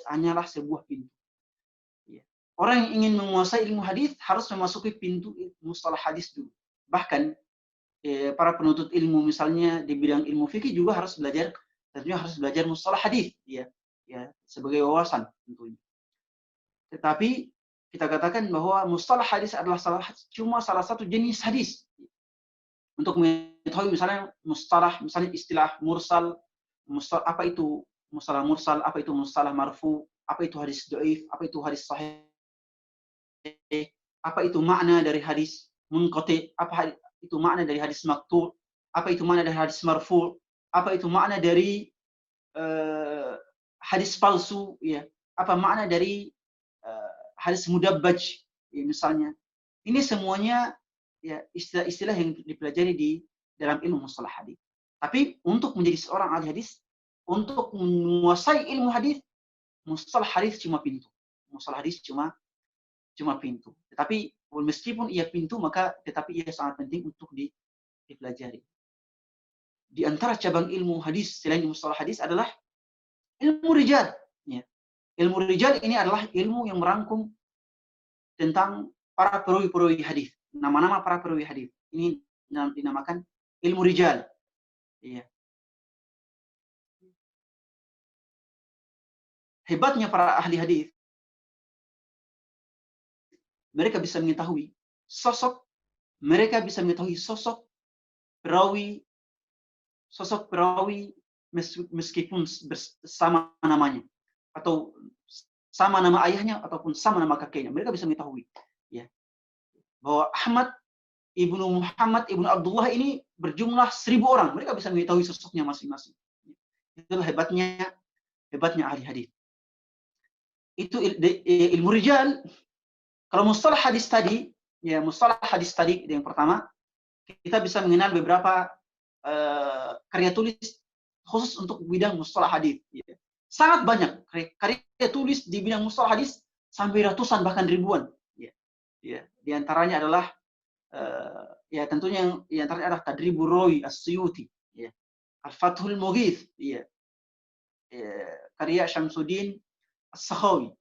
hanyalah sebuah pintu. Orang yang ingin menguasai ilmu hadis harus memasuki pintu mustalah hadis dulu. Bahkan para penuntut ilmu misalnya di bidang ilmu fikih juga tentunya harus belajar mustalah hadis, sebagai wawasan tentunya. Tetapi kita katakan bahwa mustalah hadis adalah cuma salah satu jenis hadis. Untuk mengetahui misalnya istilah mursal, apa itu mustalah mursal, apa itu mustalah marfu, apa itu hadis dhaif, apa itu hadis sahih, apa itu makna dari hadis munqati, apa itu makna dari hadis maqtu', apa itu makna dari hadis marfu', apa itu makna dari hadis palsu, apa makna dari hadis mudabbaj, misalnya. Ini semuanya istilah-istilah yang dipelajari di dalam ilmu mustalah hadis. Tapi untuk menjadi seorang ahli hadis, untuk menguasai ilmu hadis, mustalah hadis cuma pintu. Mustalah hadis cuma cuma pintu. Tetapi meskipun ia pintu, maka tetapi ia sangat penting untuk dipelajari. Di antara cabang ilmu hadis selain mustalah hadis adalah ilmu rijal. Ya. Ilmu rijal ini adalah ilmu yang merangkum tentang para perawi-perawi hadis, nama-nama para perawi hadis. Ini dinamakan ilmu rijal. Ya. Hebatnya para ahli hadis, mereka bisa mengetahui sosok perawi meskipun sama namanya atau sama nama ayahnya ataupun sama nama kakeknya, mereka bisa mengetahui ya bahwa Ahmad ibnu Muhammad ibnu Abdullah ini berjumlah 1000 orang, mereka bisa mengetahui sosoknya masing-masing. Itulah hebatnya ahli hadis. Itu ilmu rijal. Kalau mustalah hadis tadi yang pertama, kita bisa mengenal beberapa karya tulis khusus untuk bidang mustalah hadis. Ya. Sangat banyak karya tulis di bidang mustalah hadis sampai ratusan bahkan ribuan. Ya. Ya. Di antaranya adalah ya tentunya yang antaranya adalah Tadribur Rawi As-Suyuti, ya. Al-Fathul Mughith, ya. Karya Syamsuddin As-Sakhawi,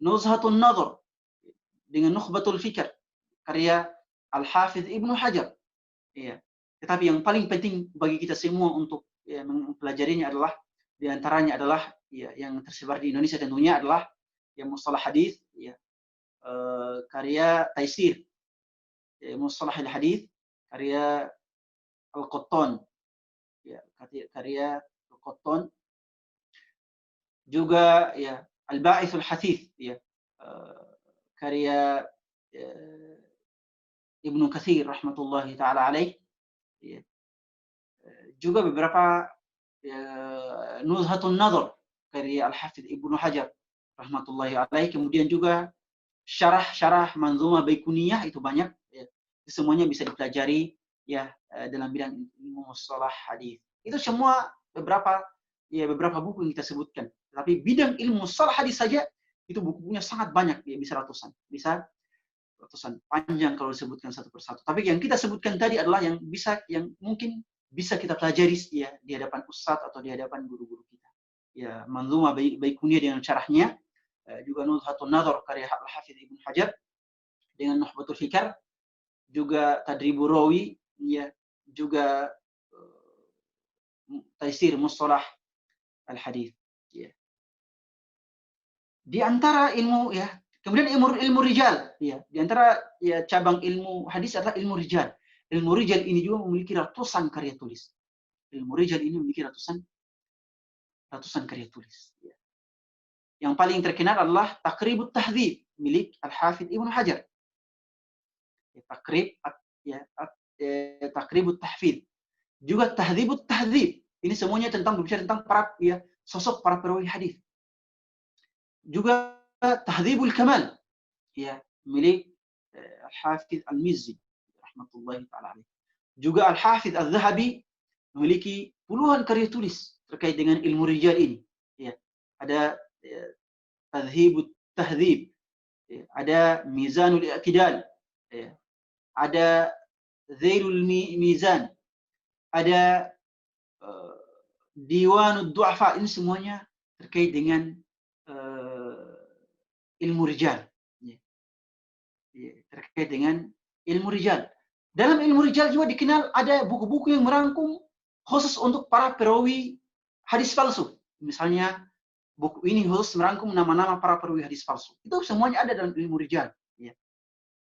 Nuzhatun Nadhr dengan Nukhbatul Fikr, karya Al-Hafidh Ibnu Hajar. Ya. Tetapi yang paling penting bagi kita semua untuk ya, mempelajarinya adalah diantaranya adalah ya, yang tersebar di Indonesia tentunya adalah yang mustalah hadis, ya, karya Taisir, ya, mustalah hadis, karya Al-Qattan, ya, karya Al-Qattan, juga ya Al-Ba'ithul Hathith, ya, karya Ibnu Katsir rahmatullahi taala alaih. Ya. Juga beberapa Nuzhatun Nadhr karya Al-Hafidh Ibnu Hajar rahmatullahi alaih. Kemudian juga syarah Manzumah Baikuniyah, itu banyak ya. Semuanya bisa dipelajari ya dalam bidang ilmu mustalah hadis. Itu semua beberapa buku yang kita sebutkan. Tapi bidang ilmu mustalah hadis saja itu bukunya sangat banyak, ya, bisa ratusan panjang kalau disebutkan satu persatu. Tapi yang kita sebutkan tadi adalah yang mungkin bisa kita pelajari ya di hadapan ustadz atau di hadapan guru-guru kita. Ya, Manzumah Baikuniyah dengan syarahnya, juga Nuzhatun Nadhr karya Al-Hafidh Ibnu Hajar dengan Nukhbatul Fikr, juga Tadribur Rawi, ya, juga Taisir Mustalah Al-Hadis. Ya. Di antara ilmu ya, kemudian ilmu rijal, ya, di antara ya cabang ilmu hadis adalah ilmu rijal. Ilmu rijal ini juga memiliki ratusan karya tulis. Ilmu rijal ini memiliki ratusan karya tulis. Ya. Yang paling terkenal adalah Taqribut Tahdzib milik Al-Hafidh Ibnu Hajar. Taqribut Tahfidz. Juga Tahdzibut Tahdzib. Ini semuanya berbicara tentang para ya sosok para perawi hadis. Juga Tahdzibul Kamal, ya, milik Al-Hafidh Al-Mizzi rahmatullahi taala alaih. Juga Al-Hafidh Al-Zahabi memiliki puluhan karya tulis terkait dengan ilmu rijal ini. Ya, ada Tadhibut Tahdzib, ya, ada Mizanul I'tidal, ya, ada Zailul Mizan, ada Diwanul Du'afa. Ini semuanya terkait dengan ilmu rijal, ya. Ya, terkait dengan ilmu rijal. Dalam ilmu rijal juga dikenal ada buku-buku yang merangkum khusus untuk para perawi hadis palsu. Misalnya buku ini khusus merangkum nama-nama para perawi hadis palsu. Itu semuanya ada dalam ilmu rijal. Ya.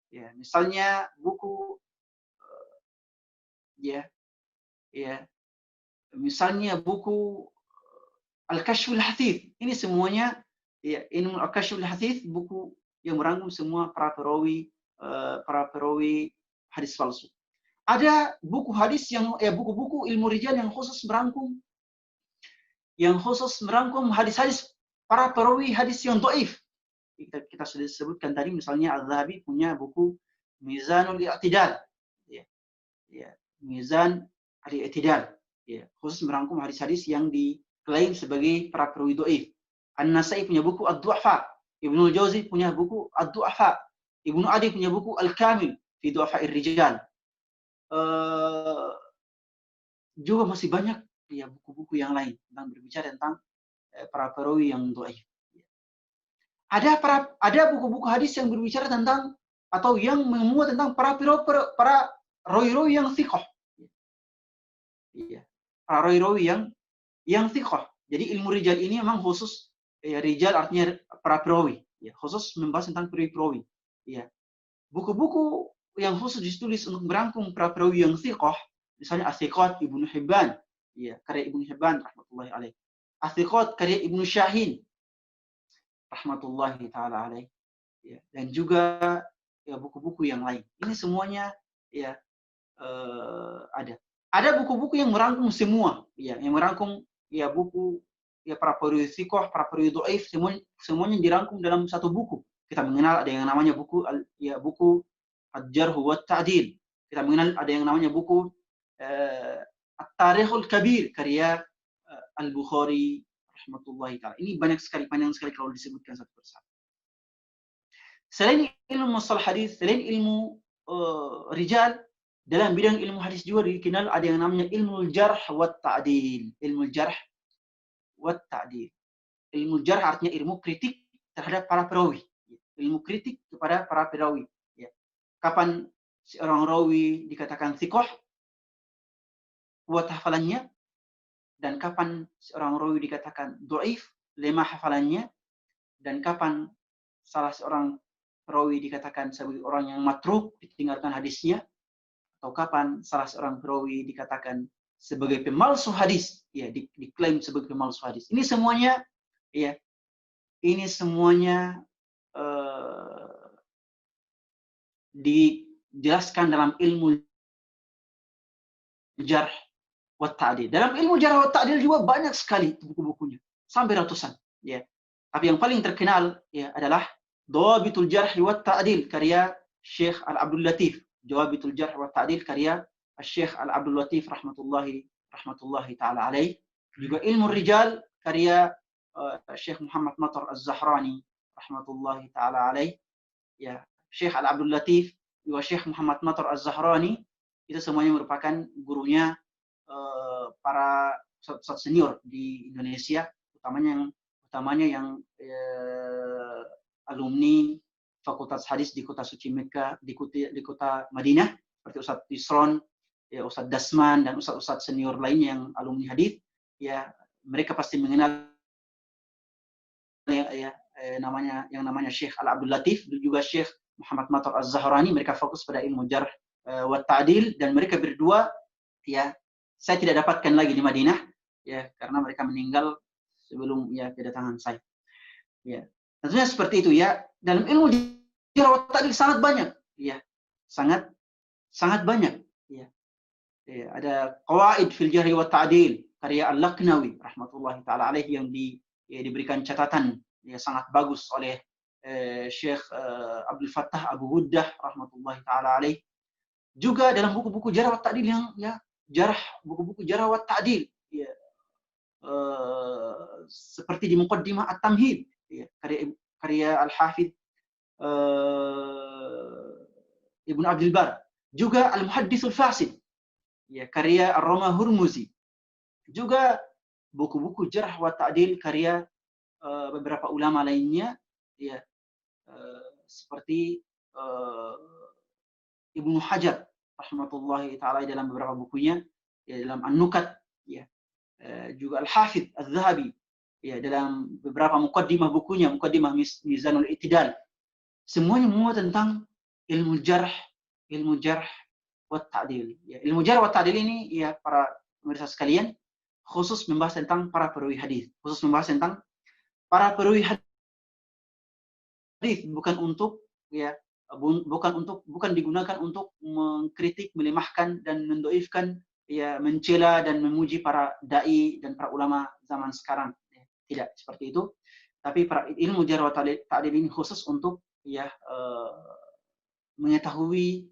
Ya, misalnya buku misalnya buku Al-Kashful Hathith. Ini semuanya ya, ilmu Al-Kashful Hathith, buku yang merangkum semua para perawi hadis palsu. Ada buku hadis buku-buku ilmu rijal yang khusus merangkum hadis-hadis para perawi hadis yang dhaif. Kita sudah sebutkan tadi, misalnya Al-Zahabi punya buku Mizanul I'tidal. Ya. Ya, Mizan Al-I'tidal. Ya, khusus merangkum hadis-hadis yang diklaim sebagai para perawi dhaif. An-Nasai punya buku Ad-Du'afa. Ibnu Jauzi punya buku Ad-Du'afa. Ibnu Adi punya buku Al-Kamil fi Du'afa'ir Rijal. Juga masih banyak ya buku-buku yang lain tentang berbicara tentang para perawi yang dhaif. Ada buku-buku hadis yang berbicara tentang atau yang memuat tentang para rawi-rawi yang thiqah. Iya. Para rawi-rawi yang thiqah. Jadi ilmu rijal ini memang khusus ya, rijal artinya para perawi, ya, khusus membahas tentang perawi-perawi. Ya. Buku-buku yang khusus ditulis untuk merangkum para perawi yang thiqah, misalnya As-Thiqat Ibnu Hibban, ya, karya Ibnu Hibban rahmatullahi alaih. As-Thiqat karya Ibnu Syahin rahmatullahi taala alaih. Ya, dan juga ya buku-buku yang lain. Ini semuanya ya ada. Ada buku-buku yang merangkum semua, ya, yang merangkum ya buku ya para perawi thiqah, para perawi dhaif, semuanya dirangkum dalam satu buku. Kita mengenal ada yang namanya buku buku Al-Jarh wa Ta'dil. Kita mengenal ada yang namanya buku At-Tarikhul Kabir karya Al-Bukhari rahmatullahi taala. Ini panjang sekali kalau disebutkan satu persatu. Selain ilmu masalah hadis, selain ilmu rijal, dalam bidang ilmu hadis juga dikenal ada yang namanya ilmu jarh wa ta'dil. Ilmu jarh wa ta'dil. Ilmu jarh artinya ilmu kritik terhadap para perawi. Ilmu kritik kepada para perawi. Ya. Kapan seorang rawi dikatakan thiqah, kuat hafalannya, dan kapan seorang rawi dikatakan dhaif, lemah hafalannya, dan kapan salah seorang perawi dikatakan sebagai orang yang matruk, ditinggalkan hadisnya, atau kapan salah seorang perawi dikatakan sebagai pemalsu hadis, ya, diklaim sebagai pemalsu hadis. Ini semuanya ya, ini semuanya dijelaskan dalam ilmu jarh wa ta'dil. Dalam ilmu jarh wa ta'dil juga banyak sekali buku-bukunya, sampai ratusan, ya. Tapi yang paling terkenal ya adalah Dhawabitul Jarh wa Ta'dil karya Syekh Al-Abdul Latif. Dhawabitul Jarh wa Ta'dil karya Syekh Al-Abdul Latif rahmatullahi taala alaih. Juga Ilmu Rijal karya Syekh Muhammad Matar Az-Zahrani rahmatullahi taala alaih. Ya, Syekh Al-Abdul Latif juga Syekh Muhammad Matar Az-Zahrani itu semuanya merupakan gurunya para ustadz senior di Indonesia, utamanya yang alumni Fakultas Hadis di Kota Suci Mekah, di Kota Madinah, seperti Ustadz Yusron, ya, Ustadz Dasman, dan ustadz senior lainnya yang alumni hadis, ya, mereka pasti mengenal namanya Syekh Al-Abdul Latif, dan juga Syekh Muhammad Matar Az-Zahrani. Mereka fokus pada ilmu jarh wa ta'dil, dan mereka berdua, ya, saya tidak dapatkan lagi di Madinah, ya, karena mereka meninggal sebelum ya kedatangan saya. Ya. Tentunya seperti itu ya. Dalam ilmu jarh wa ta'dil sangat banyak, ya. Sangat banyak, ya. Ya, ada Qawaid fil Jarh wa Ta'dil karya Al-Laknawi rahmatullahi taala alaih yang diberikan catatan ya sangat bagus oleh Syekh Abdul Fattah Abu Huddah rahmatullahi taala alaih. Juga dalam buku-buku Jarh wa Ta'dil yang ya buku-buku Jarh wa Ta'dil, ya. Seperti di Muqaddimah At-Tamhid, ya, karya Al-Hafidh Ibnu Abdul Bar. Juga Al-Muhadditsul Fasid, ya, karya Ar-Rama Hurmuzi. Juga buku-buku Jarh wa Ta'dil karya beberapa ulama lainnya, ya, seperti Ibnu Hajar rahmatullahi taala dalam beberapa bukunya, ya, dalam An-Nukat, ya. Juga Al-Hafidh Az-Zahabi, ya, dalam beberapa muqaddimah bukunya, Muqaddimah Mizanul I'tidal. Semuanya semua tentang ilmu jarh wa ta'dil. Ya, ilmu jarh wa ta'dil ini, ya, para pemirsa sekalian, khusus membahas tentang para perawi hadis, bukan digunakan untuk mengkritik, melemahkan dan mendoifkan, ya, mencela dan memuji para dai dan para ulama zaman sekarang. Ya, tidak seperti itu. Tapi ilmu jarh wa ta'dil ini khusus untuk, ya, mengetahui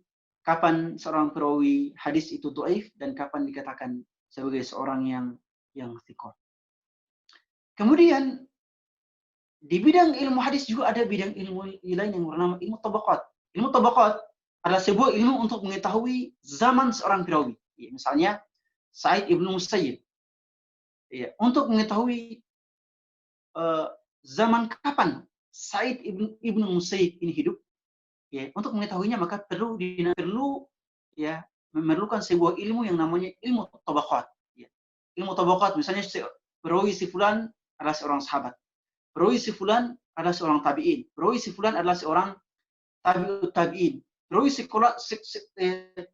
kapan seorang perawi hadis itu dhaif dan kapan dikatakan sebagai seorang yang thiqah. Kemudian di bidang ilmu hadis juga ada bidang ilmu lain yang bernama ilmu tabaqat. Ilmu tabaqat adalah sebuah ilmu untuk mengetahui zaman seorang perawi. Ya, misalnya Sa'id ibnu Musayyib. Ya, untuk mengetahui zaman kapan Sa'id ibnu Musayyib ini hidup, ya, untuk mengetahuinya maka perlu ya memerlukan sebuah ilmu yang namanya ilmu tabaqat. Ya. Ilmu tabaqat misalnya perawi si fulan adalah seorang sahabat. Perawi si fulan adalah seorang tabi'in. Perawi si fulan adalah seorang tabi'ut tabi'in.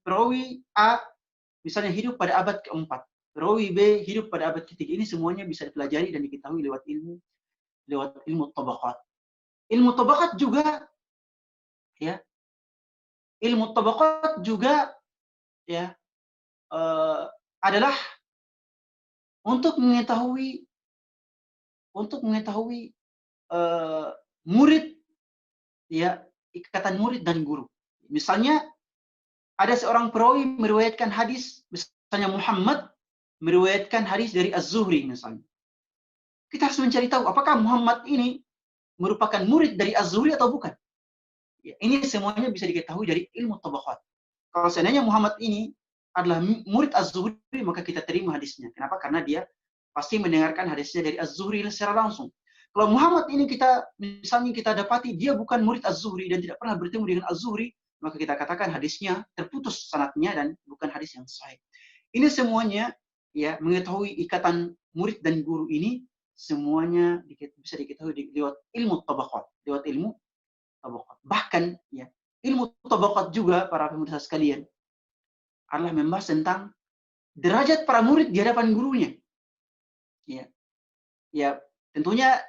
Perawi A misalnya hidup pada abad keempat. Perawi B hidup pada abad ketiga. Ini semuanya bisa dipelajari dan diketahui lewat ilmu tabaqat. Ilmu tabaqat juga ya, ilmu tabaqat juga ya adalah untuk mengetahui murid, ya, ikatan murid dan guru. Misalnya ada seorang perawi meriwayatkan hadis, misalnya Muhammad meriwayatkan hadis dari Az-Zuhri misalnya. Kita harus mencari tahu apakah Muhammad ini merupakan murid dari Az-Zuhri atau bukan. Ya, ini semuanya bisa diketahui dari ilmu tabaqat. Kalau seandainya Muhammad ini adalah murid Az-Zuhri, maka kita terima hadisnya. Kenapa? Karena dia pasti mendengarkan hadisnya dari Az-Zuhri secara langsung. Kalau Muhammad ini misalnya kita dapati dia bukan murid Az-Zuhri dan tidak pernah bertemu dengan Az-Zuhri, maka kita katakan hadisnya terputus sanadnya dan bukan hadis yang sahih. Ini semuanya ya, mengetahui ikatan murid dan guru ini semuanya bisa diketahui lewat ilmu tabaqat, Bahkan ya, ilmu tabaqat juga para pemirsa sekalian adalah membahas tentang derajat para murid di hadapan gurunya. Ya, ya tentunya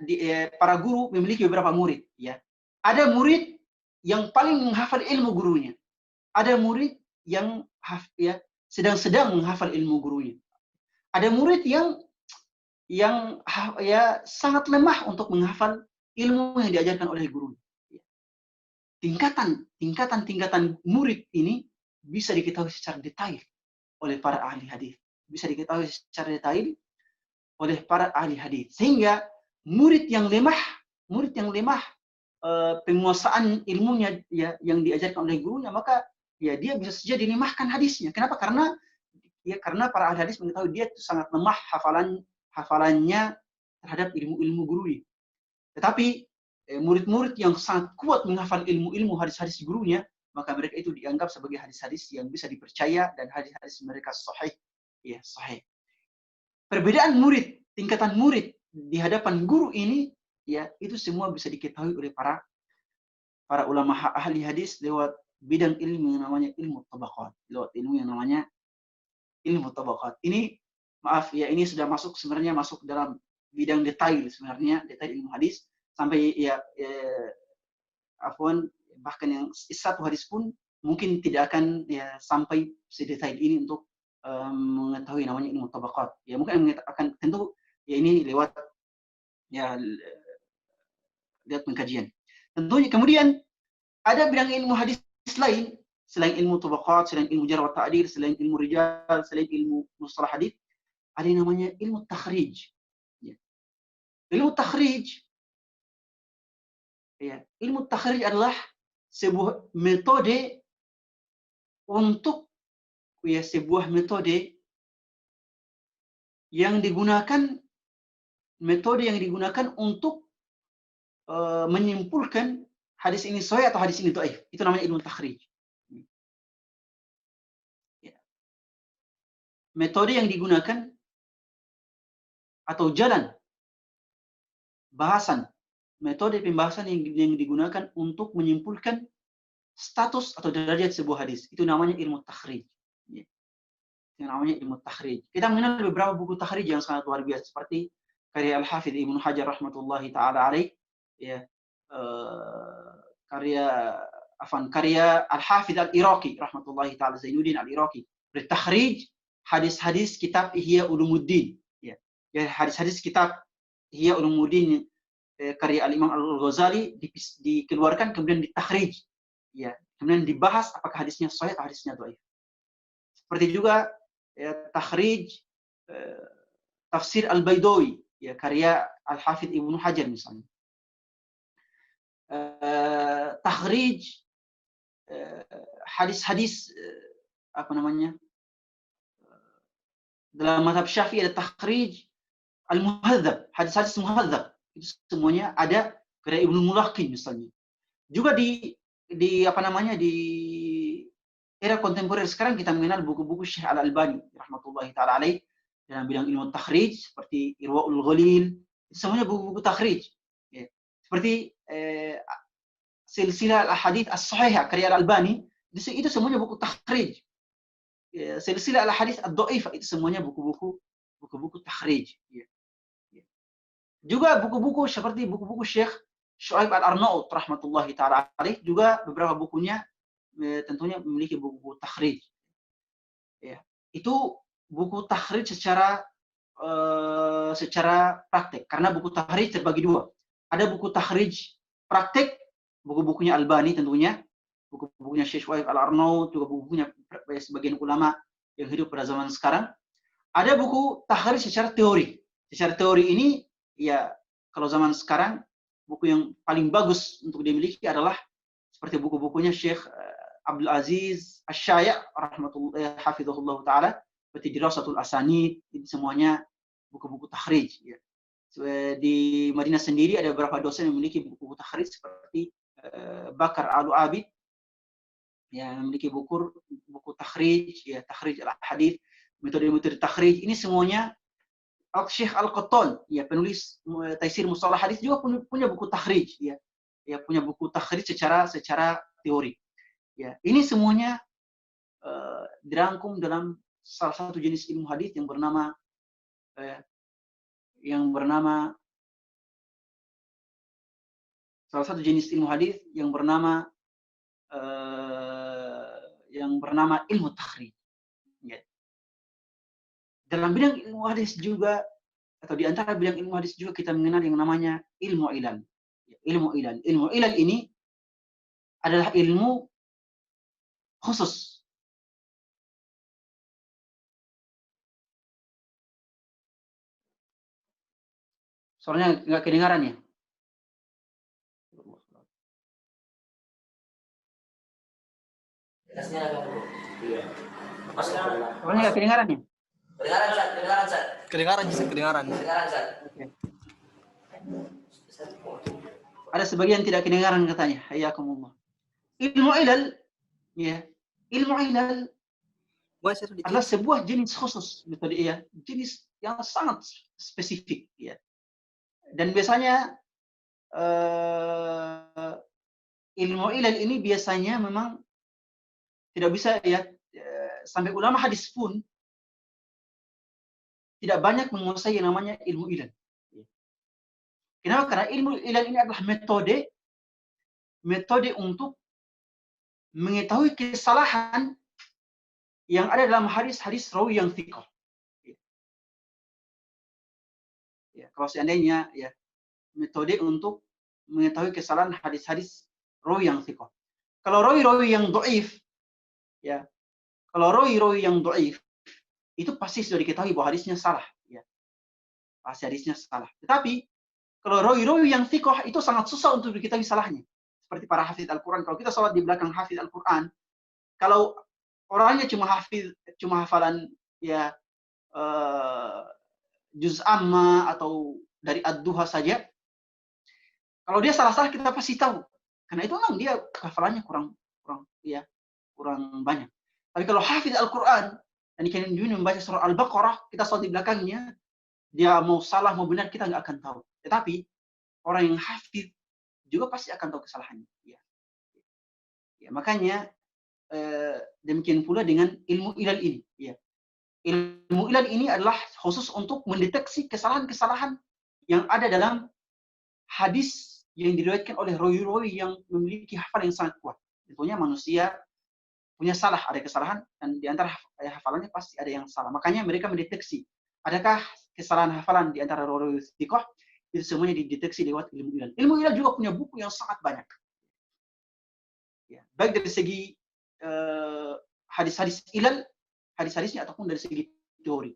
para guru memiliki beberapa murid. Ya, ada murid yang paling menghafal ilmu gurunya. Ada murid yang ya sedang-sedang menghafal ilmu gurunya. Ada murid yang ya sangat lemah untuk menghafal ilmu yang diajarkan oleh gurunya. Tingkatan murid ini bisa diketahui secara detail oleh para ahli hadis. Bisa diketahui secara detail oleh para ahli hadis. Sehingga murid yang lemah penguasaan ilmunya ya yang diajarkan oleh gurunya, maka ya dia bisa saja dilemahkan hadisnya. Kenapa? Karena para ahli hadis mengetahui dia itu sangat lemah hafalannya terhadap ilmu-ilmu gurunya. Tetapi murid-murid yang sangat kuat menghafal ilmu-ilmu hadis-hadis gurunya, maka mereka itu dianggap sebagai hadis-hadis yang bisa dipercaya dan hadis-hadis mereka sahih. Ya, sahih. Perbedaan tingkatan murid di hadapan guru ini, ya, itu semua bisa diketahui oleh para ulama ahli hadis lewat bidang ilmu yang namanya ilmu tabaqat. Lewat ilmu yang namanya ilmu tabaqat. Ini maaf ya, ini sudah sebenarnya masuk dalam bidang detail sebenarnya, detail ilmu hadis sampai ya bahkan yang satu hadis pun mungkin tidak akan ya sampai sedetail ini untuk mengetahui namanya ilmu tabaqat. Ya mungkin akan tentu ya ini lewat ya lihat pengkajian. Tentunya kemudian ada bidang ilmu hadis lain selain ilmu tabaqat, selain ilmu jarh wa ta'dil, selain ilmu rijal, selain ilmu mustalah hadis, ada yang namanya ilmu takhrij. Ya. Ilmu takhrij adalah sebuah metode yang digunakan untuk menyimpulkan hadis ini sahih atau hadis ini dhaif. Itu namanya ilmu takhrij. Ya. Metode yang digunakan atau jalan metode pembahasan yang digunakan untuk menyimpulkan status atau derajat sebuah hadis. Itu namanya ilmu takhrij. Ya. Yang namanya ilmu takhrij. Kita mengenal beberapa buku takhrij yang sangat luar biasa seperti karya Al-Hafidz Ibnu Hajar rahmatullahi taala alaih, ya, karya Al-Hafidz Al-Iraqi rahmatullahi taala Zainuddin Al-Iraqi, bertakhrij hadis-hadis kitab Ihya Ulumuddin, ya. Ya, hadis-hadis kitab Ihya Ulumuddin karya Al-Imam Al-Ghazali dikeluarkan kemudian ditakhrij, ya, kemudian dibahas apakah hadisnya sahih atau hadisnya dhaif. Seperti juga ya, takhrij tafsir Al-Baidawi, ya, karya Al-Hafidz Ibnu Hajar misalnya. Takhrij hadis-hadis apa namanya, dalam mazhab Syafi'i ada takhrij al-muhadzab, hadis-hadis muhadzab. Itu semuanya ada karya Ibnu Mulaqin misalnya. Juga di apa namanya, di era kontemporer sekarang kita mengenal buku-buku Syekh Al-Albani rahmatullahi taala alaih dalam bidang ilmu takhrij seperti Irwaul Ghalil, itu semuanya buku-buku takhrij. Ya. Seperti Silsilah Al-Hadits As-Sahihah karya Al-Albani, itu semuanya buku takhrij. Silsilah Al-Hadits Ad-Dhaifah, itu semuanya buku-buku takhrij. Ya. Juga buku-buku seperti buku-buku Syekh Syuaib Al-Arnaut rahmatullahi taala alaih, juga beberapa bukunya tentunya memiliki buku-buku takhrij. Ya. Itu buku takhrij secara praktek, karena buku takhrij terbagi dua. Ada buku takhrij praktek, buku-bukunya Albani tentunya, buku-bukunya Syekh Syuaib Al-Arnaut, juga buku-bukunya sebagian ulama yang hidup pada zaman sekarang. Ada buku takhrij secara teori. Secara teori ini, ya kalau zaman sekarang, buku yang paling bagus untuk dimiliki adalah seperti buku-bukunya Syekh Abdul Aziz Asy-Syai' rahmatullahi hafizahullah taala, seperti Dirasatul Asanid, ini semuanya buku-buku takhrij. Ya. Di Madinah sendiri ada beberapa dosen yang memiliki buku-buku takhrij seperti Bakar Al-Abid yang memiliki buku takhrij, ya takhrij al-hadits, metode-metode takhrij. Ini semuanya Syekh Al-Qattan, ya penulis Taisir Mustalah Hadis, juga punya buku takhrij, ya. Ya punya buku takhrij secara teori. Ya, ini semuanya dirangkum dalam salah satu jenis ilmu hadis yang bernama salah satu jenis ilmu hadis yang bernama ilmu takhrij. Ya. Dalam bidang ilmu hadis juga, atau di antara bidang ilmu hadis juga kita mengenal yang namanya ilmu ilal. Ya, ilmu ilal. Ilmu ilal ini adalah ilmu khusus. Soalnya nggak kedengaran ya. Soalnya nggak kedengaran ya. Kedengaran. Okay. Ada sebagian tidak kedengaran katanya. Hayakumullah. Ilmu ilal, ya. Ilmu ilal adalah sebuah jenis khusus, metode, ya, jenis yang sangat spesifik, ya. Dan biasanya ilmu ilal ini biasanya memang tidak bisa, ya, sampai ulama hadis pun tidak banyak menguasai yang namanya ilmu ilal. Kenapa? Karena ilmu ilal ini adalah metode untuk mengetahui kesalahan yang ada dalam hadis-hadis rawi yang thiqah. Ya, kalau seandainya, ya, metode untuk mengetahui kesalahan hadis-hadis rawi yang thiqah. Kalau rawi-rawi yang dhaif, ya, kalau rawi-rawi yang dhaif itu pasti sudah diketahui bahwa hadisnya salah, ya. Pasti hadisnya salah. Tetapi kalau rawi-rawi yang thiqah itu sangat susah untuk diketahui salahnya. Seperti para hafidz Al-Quran. Kalau kita sholat di belakang hafidz Al-Quran, kalau orangnya cuma hafalan, ya, juz amma atau dari ad-duha saja, kalau dia salah-salah kita pasti tahu. Karena itu memang dia hafalannya kurang banyak. Tapi kalau hafidz Al-Quran dan kemudian membaca surah Al-Baqarah, kita sholat di belakangnya, dia mau salah mau benar kita nggak akan tahu. Tetapi orang yang hafidz juga pasti akan tahu kesalahannya. Ya. Ya, makanya demikian pula dengan ilmu ilal ini. Ya. Ilmu ilal ini adalah khusus untuk mendeteksi kesalahan-kesalahan yang ada dalam hadis yang diriwayatkan oleh rawi-rawi yang memiliki hafalan yang sangat kuat. Tentunya manusia punya salah, ada kesalahan, dan di antara hafalannya pasti ada yang salah. Makanya mereka mendeteksi adakah kesalahan hafalan di antara rawi thiqah. Itu semuanya dideteksi lewat ilmu ilal. Ilmu ilal juga punya buku yang sangat banyak. Ya, baik dari segi hadis-hadis ilal, hadis-hadisnya, ataupun dari segi teori.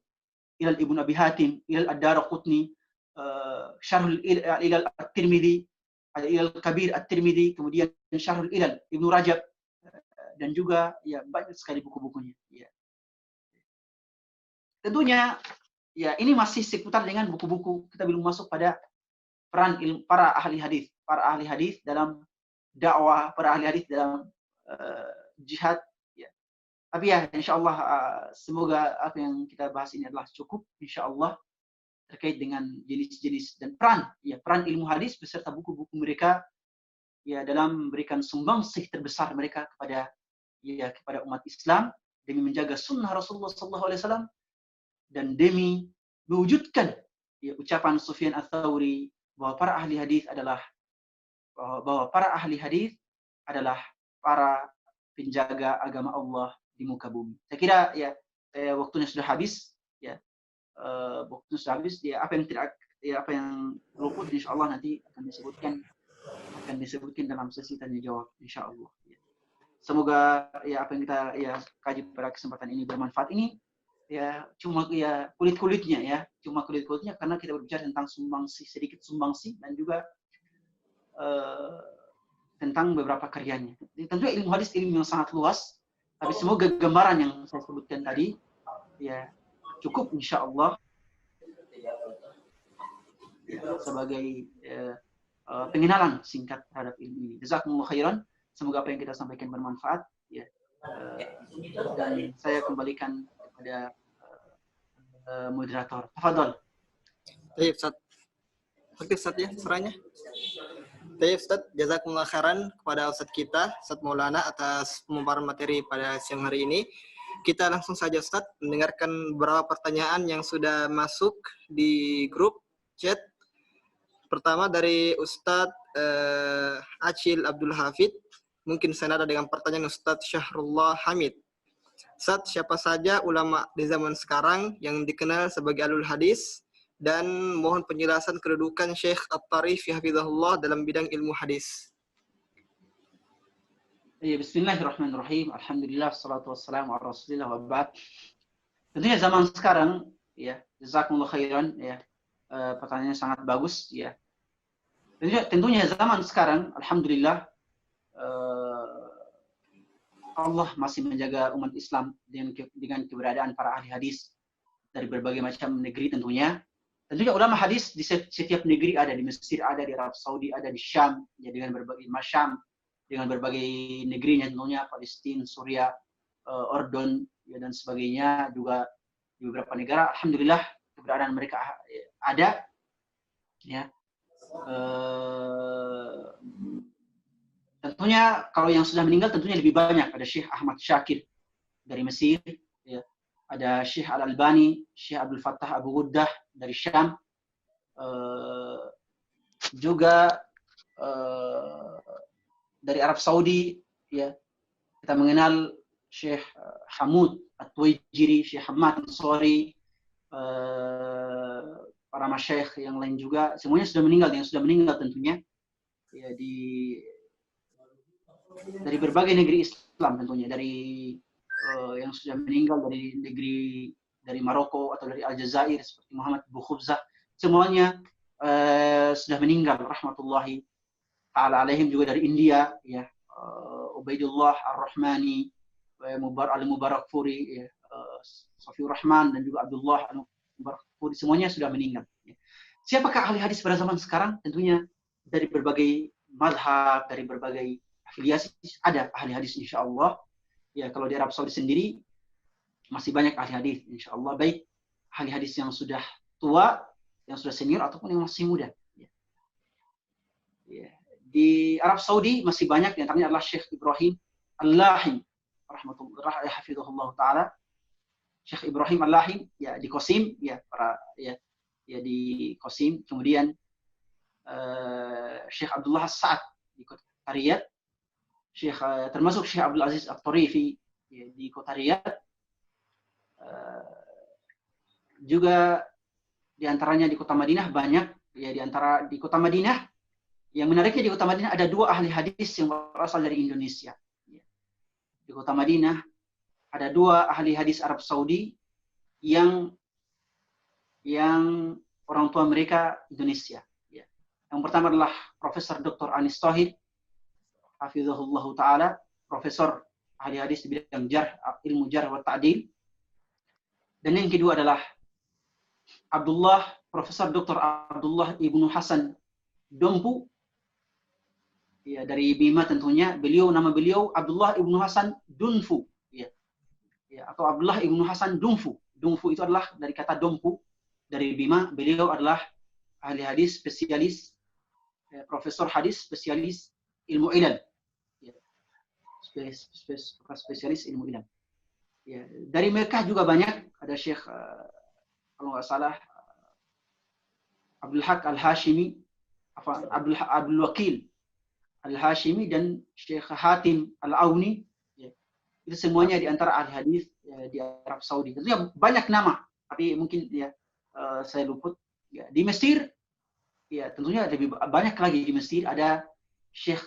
Ilal Ibnu Abi Hatim, ilal Ad-Daraqutni, Syarhul Ilal At-Tirmidzi, Ilal Kabir At-Tirmidzi, kemudian Syarhul Ilal Ibnu Rajab, dan juga ya banyak sekali buku-bukunya. Ya. Tentunya ya ini masih seputar dengan buku-buku, kita belum masuk pada peran para ahli hadis dalam dakwah, para ahli hadis dalam jihad. Ya. Tapi ya insya Allah semoga apa yang kita bahas ini adalah cukup insya Allah terkait dengan jenis-jenis dan peran ilmu hadis beserta buku-buku mereka ya dalam memberikan sumbangsih terbesar mereka kepada umat Islam demi menjaga sunnah Rasulullah SAW dan demi mewujudkan ya, ucapan Sufyan Ats-Tsauri bahwa para ahli hadis adalah para penjaga agama Allah di muka bumi. Saya kira ya waktunya sudah habis ya. Waktunya sudah habis ya, apa yang luput insyaallah nanti akan disebutkan dalam sesi tanya jawab insyaallah ya. Semoga ya apa yang kita ya kaji pada kesempatan ini bermanfaat. Ini ya cuma ya kulit-kulitnya karena kita berbicara tentang sedikit sumbangsi dan juga tentang beberapa karyanya. Tentunya ilmu hadis ilmu yang sangat luas, tapi semoga gambaran yang saya sebutkan tadi ya cukup insyaallah ya, sebagai pengenalan singkat terhadap ilmu ini. Jazakumullah khairan. Semoga apa yang kita sampaikan bermanfaat ya. Dan saya kembalikan kepada moderator. Tafadhol. Baik, Ustaz. Oke, Ustaz ya, suaranya. Baik, Ustaz. Jazakumullah khairan kepada Ustaz kita, Ustaz Maulana atas pemaparan materi pada siang hari ini. Kita langsung saja, Ustaz, mendengarkan beberapa pertanyaan yang sudah masuk di grup chat. Pertama dari Ustaz Acil Abdul Hafid. Mungkin senada dengan pertanyaan Ustaz Syahrullah Hamid. Ustaz, siapa saja ulama di zaman sekarang yang dikenal sebagai ahlul hadis, dan mohon penjelasan kedudukan Syekh At-Tarifi hafizahullah dalam bidang ilmu hadis. Ya, bismillahirrahmanirrahim. Alhamdulillah, salatu wassalamu ala rasulillah wa ba'd. Tentunya zaman sekarang ya, jazakumullah khairan ya. Pertanyaannya sangat bagus ya. Tentunya zaman sekarang alhamdulillah Allah masih menjaga umat Islam dengan keberadaan para ahli hadis dari berbagai macam negeri tentunya. Tentunya ulama hadis di setiap negeri ada, di Mesir ada, di Arab Saudi ada, di Syam ya, dengan berbagai Syam dengan berbagai negerinya tentunya, Palestina, Suriah, Ordon ya, dan sebagainya, juga di beberapa negara alhamdulillah keberadaan mereka ada ya. Tentunya kalau yang sudah meninggal tentunya lebih banyak. Ada Syekh Ahmad Syakir dari Mesir, ya. Ada Syekh Al-Albani, Syekh Abdul Fattah Abu Ghuddah dari Syam, juga dari Arab Saudi, ya. Kita mengenal Syekh Hamud At-Tuwaijiri, Syekh Hamad Ansori, para masyayikh yang lain juga, semuanya sudah meninggal. Yang sudah meninggal tentunya ya dari berbagai negeri Islam tentunya, dari yang sudah meninggal dari Maroko atau dari Aljazair seperti Muhammad Abu Khubzah, semuanya sudah meninggal rahmatullahi ta'ala alaihim. Juga dari India ya, Ubaidullah Ar-Rahmani, Al-Mubarakfuri ya, Safiur Rahman, dan juga Abdullah Al-Mubarakfuri, semuanya sudah meninggal ya. Siapakah ahli hadis pada zaman sekarang? Tentunya dari berbagai mazhab, dari berbagai afiliasi ada ahli hadis insyaallah. Ya, kalau di Arab Saudi sendiri masih banyak ahli hadis insyaallah, baik ahli hadis yang sudah tua, yang sudah senior, ataupun yang masih muda. Ya. Ya. Di Arab Saudi masih banyak, di antaranya adalah Syekh Ibrahim Al-Lahim rahimahullah hafizahullah taala. Syekh Ibrahim Al-Lahim ya di Qasim ya, ya di Qasim. Kemudian Syekh Abdullah As-Sa'ad di kota Riyadh. Termasuk Syekh Abdul Aziz At-Tarifi ya, di kota Riyadh. Juga di antaranya di kota Madinah banyak ya, di kota Madinah. Yang menariknya di kota Madinah ada 2 ahli hadis yang berasal dari Indonesia. Ya. Di kota Madinah ada 2 ahli hadis Arab Saudi yang orang tua mereka Indonesia. Ya. Yang pertama adalah Profesor Dr. Anis Tauhid hafizahullah taala, profesor ahli hadis di bidang ilmu jarh wa ta'dil. Dan yang kedua adalah Profesor Dr. Abdullah Ibnu Hasan Dompu, ya, dari Bima tentunya. Nama beliau Abdullah Ibnu Hasan Dunfu, ya, atau Abdullah Ibnu Hasan Dumfu. Dumfu itu adalah dari kata dompu, dari Bima. Beliau adalah ahli hadis spesialis, profesor hadis spesialis ilmu ilal, ya, spesialis ilmu ilal. Ya, dari Mekah juga banyak, ada Syekh kalau nggak salah Abdul Haq Al-Hashimi, Abdul Wakil Al-Hashimi, dan Syekh Hatim Al-Auni. Ya, itu semuanya di antara ahli hadis di Arab Saudi. Tentunya banyak nama, tapi mungkin ya saya luput. Ya, di Mesir, ya tentunya lebih banyak lagi. Di Mesir ada Syekh,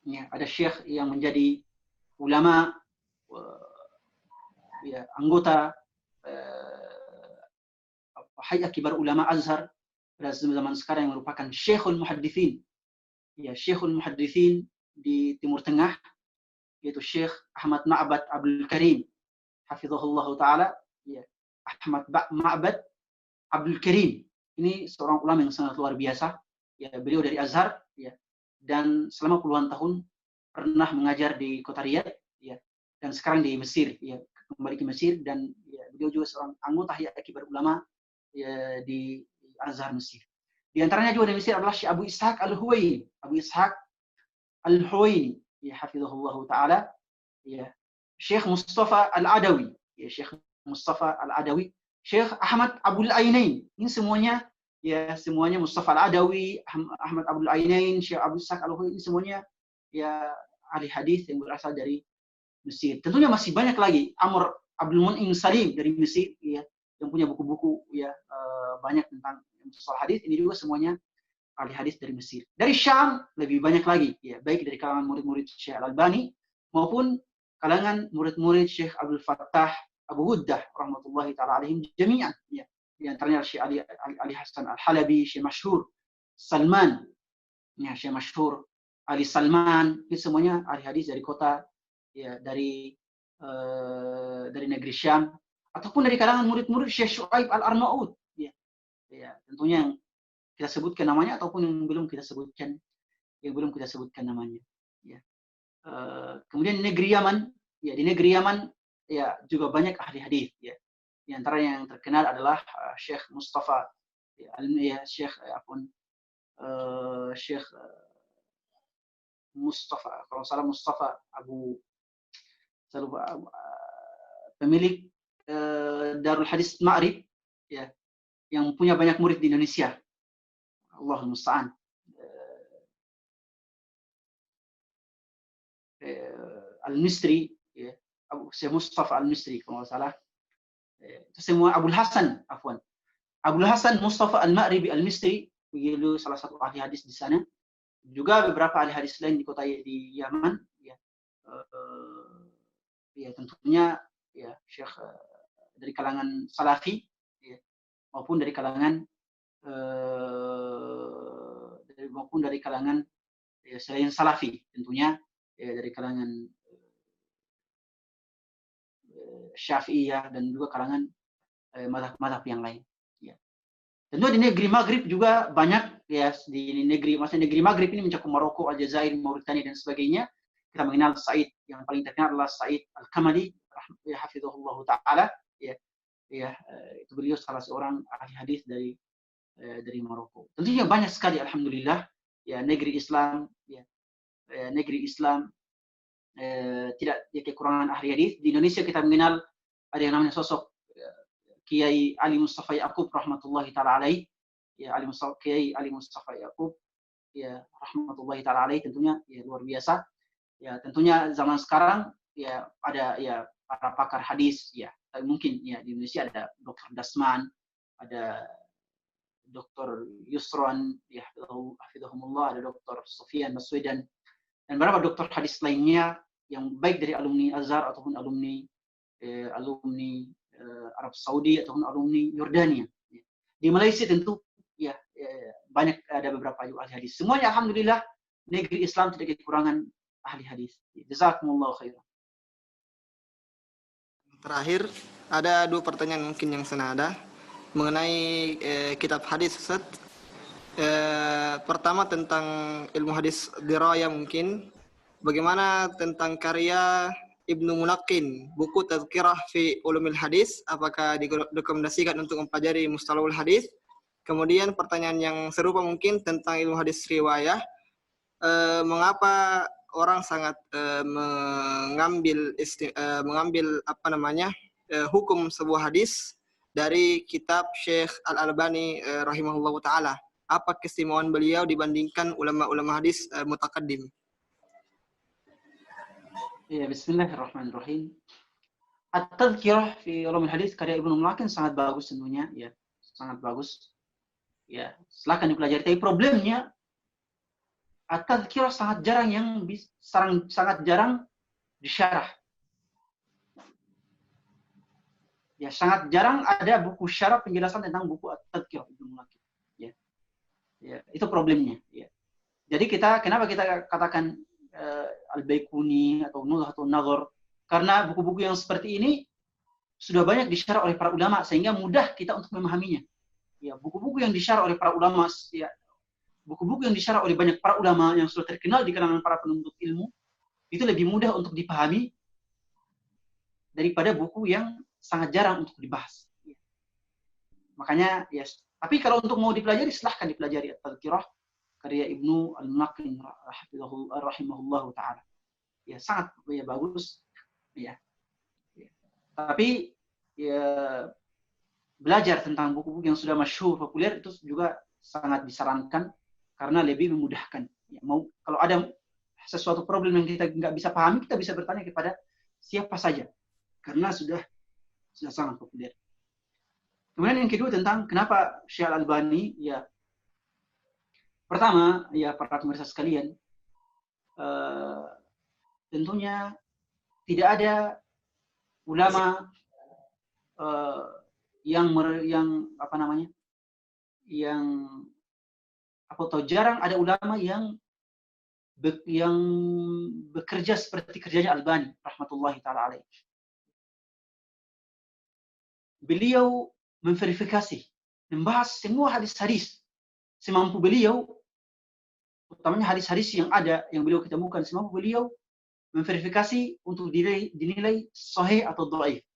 ada Syekh yang menjadi ulama, ya, anggota Hay'ah Kibar Ulama Azhar pada zaman sekarang, yang merupakan Syekhul Muhaddithin. Ya, Syekhul Muhaddithin di Timur Tengah, yaitu Syekh Ahmad Ma'bad Abdul Karim, hafizahullah taala. Ya, Ahmad Ma'bad Abdul Karim ini seorang ulama yang sangat luar biasa. Ya, beliau dari Azhar, ya, dan selama puluhan tahun pernah mengajar di kota Riyadh, ya, dan sekarang di Mesir, ya, kembali ke Mesir. Dan ya, beliau juga seorang anggota Hay'ah Kibar Ulama, ya, di Azhar Mesir. Di antaranya juga di Mesir adalah Syekh Abu Ishaq Al-Huwaini, ya, hafizahullah taala. Ya, Syekh Mustafa Al-Adawi, ya, Syekh Mustafa Al-Adawi, Syekh Ahmad Abdul Ainain. Ini semuanya, ya, semuanya Mustafa Al-Adawi, Ahmad Abdul Ainain, Syekh Abu Ishaq Al-Huwaini, semuanya ya ahli hadis yang berasal dari Mesir. Tentunya masih banyak lagi. Amr Abdul Mun'im Salim dari Mesir, ya, yang punya buku-buku, ya, banyak tentang soal hadis. Ini juga semuanya ahli hadis dari Mesir. Dari Syam lebih banyak lagi, ya, baik dari kalangan murid-murid Syekh Al-Albani maupun kalangan murid-murid Syekh Abdul Fattah Abu Huddah rahmatullahi taala alaihim jami'an, ya. Di antaranya Syekh Ali Hasan Al-Halabi, Syekh Masyhur Salman, ya, Syekh Masyhur Ali Salman. Ini semuanya ahli hadis dari kota, ya, dari negeri Syam, ataupun dari kalangan murid-murid Syekh Syuaib Al-Arnaud, ya. Ya, tentunya yang kita sebutkan namanya ataupun yang belum kita sebutkan namanya, ya. Kemudian di negeri Yaman, ya, ya, juga banyak ahli hadis, ya. Di antara yang terkenal adalah Syekh Mustafa, ya, Syekh Mustafa, kalau salah Mustafa pemilik Darul Hadis Ma'rib, ya, yang punya banyak murid di Indonesia. Allahul musta'an. Al-Misri, ya, Syekh Mustafa Al-Misri kalau nggak salah. Itu semua Abdul Hasan Mustafa Al-Ma'ribi Al-Misri, beliau salah satu ahli hadis di sana. Juga beberapa ahli hadis lain di kota di Yaman, ya. Ya, tentunya, ya, Syekh dari kalangan Salafi, ya, maupun dari kalangan ya, selain Salafi, tentunya, ya, dari kalangan Syafi'iyah dan juga kalangan mazhab yang lain, ya. Tentu di negeri Maghrib juga banyak, ya, maksudnya negeri Maghrib ini mencakup Maroko, Aljazair, Mauritania dan sebagainya. Kita mengenal Said, yang paling terkenal adalah Said Al-Kamali, ya, hafizahullah taala, ya. Ya, itu beliau salah seorang ahli hadis dari Maroko. Tentunya banyak sekali, alhamdulillah, ya, negeri Islam, ya, tidak, ya, kekurangan ahli hadis. Di Indonesia kita mengenal ada yang namanya sosok Kiai Ali Mustafa Yaqub rahmatullahi taala alaih, ya, Kiai Ali Mustafa Yaqub, ya, rahmatullahi taala alaih, tentunya, ya, luar biasa. Ya, tentunya zaman sekarang, ya, ada, ya, para pakar hadis, ya, mungkin, ya, di Indonesia ada Dr. Dasman, ada Dr. Yusron, ya, hafizahumullah, ada Dr. Sufyan Baswedan, dan beberapa dokter hadis lainnya yang baik dari alumni Azhar ataupun alumni Arab Saudi ataupun alumni Yordania. Di Malaysia tentu, ya, banyak, ada beberapa ahli hadis. Semuanya alhamdulillah negeri Islam tidak kekurangan ahli hadis. Jazakumullah khairan. Terakhir, ada 2 pertanyaan mungkin yang senada mengenai kitab hadis, Ustaz. Pertama tentang ilmu hadis diraya mungkin. Bagaimana tentang karya Ibnu Mulaqin, buku Tazkirah fi Ulumil Hadis, apakah direkomendasikan untuk mempelajari mustalahul hadis? Kemudian pertanyaan yang serupa mungkin tentang ilmu hadis riwayah, mengapa orang sangat mengambil hukum sebuah hadis dari kitab Syekh Al-Albani rahimahullahu taala. Apa keistimewaan beliau dibandingkan ulama-ulama hadis mutaqaddim? Ya, bismillahirrahmanirrahim. At-Tadhkirah fi Ulumul Hadis karya Ibnu Mulaqin sangat bagus tentunya, ya, sangat bagus. Ya, silakan dipelajari. Tapi problemnya At-Tadhkirah sangat jarang disyarah. Ya, sangat jarang ada buku syarah penjelasan tentang buku At-Tadhkirah Ibnu Mulaqin. Ya. Ya, itu problemnya, ya. Jadi kenapa kita katakan Al-Baikuni atau Nuzhatun Nadhar, karena buku-buku yang seperti ini sudah banyak disyarah oleh para ulama sehingga mudah kita untuk memahaminya. Ya, buku-buku yang disyarah oleh para ulama, ya, buku-buku yang disyarah oleh banyak para ulama yang sudah terkenal di kalangan para penuntut ilmu, itu lebih mudah untuk dipahami daripada buku yang sangat jarang untuk dibahas. Ya. Makanya, ya, tapi kalau untuk mau dipelajari, silahkan dipelajari At-Tadhkirah karya Ibnu Al-Mulaqin rahimahullahu taala. Ya, sangat ya, bagus, ya. Ya. Tapi ya, belajar tentang buku-buku yang sudah masyhur populer itu juga sangat disarankan karena lebih memudahkan. Ya, kalau ada sesuatu problem yang kita nggak bisa pahami, kita bisa bertanya kepada siapa saja karena sudah sangat populer. Kemudian yang kedua tentang kenapa Syekh Al-Albani, ya, pertama, ya, para pemirsa sekalian, tentunya tidak ada ulama jarang ada ulama yang bekerja seperti kerjanya Albani rahmatullahi taala alaih. Beliau memverifikasi, membahas semua hadis-hadis semampu beliau, utamanya hadis-hadis yang ada yang beliau ketemukan, semampu beliau memverifikasi untuk dinilai sahih atau dhaif.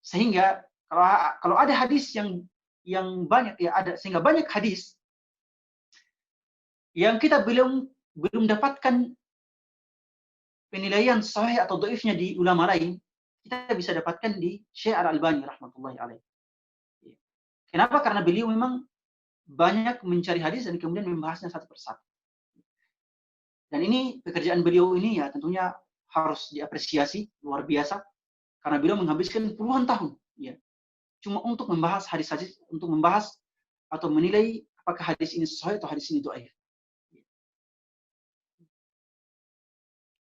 Sehingga kalau ada hadis yang banyak, ya, ada, sehingga banyak hadis yang kita belum dapatkan penilaian sahih atau dhaifnya di ulama lain, kita bisa dapatkan di Syekh Al-Albani rahmatullahi alaih. Kenapa? Karena beliau memang banyak mencari hadis dan kemudian membahasnya satu persatu. Dan ini pekerjaan beliau ini, ya, tentunya harus diapresiasi luar biasa karena beliau menghabiskan puluhan tahun, ya, cuma untuk membahas hadis-hadis, untuk membahas atau menilai apakah hadis ini sahih atau hadis ini dhaif.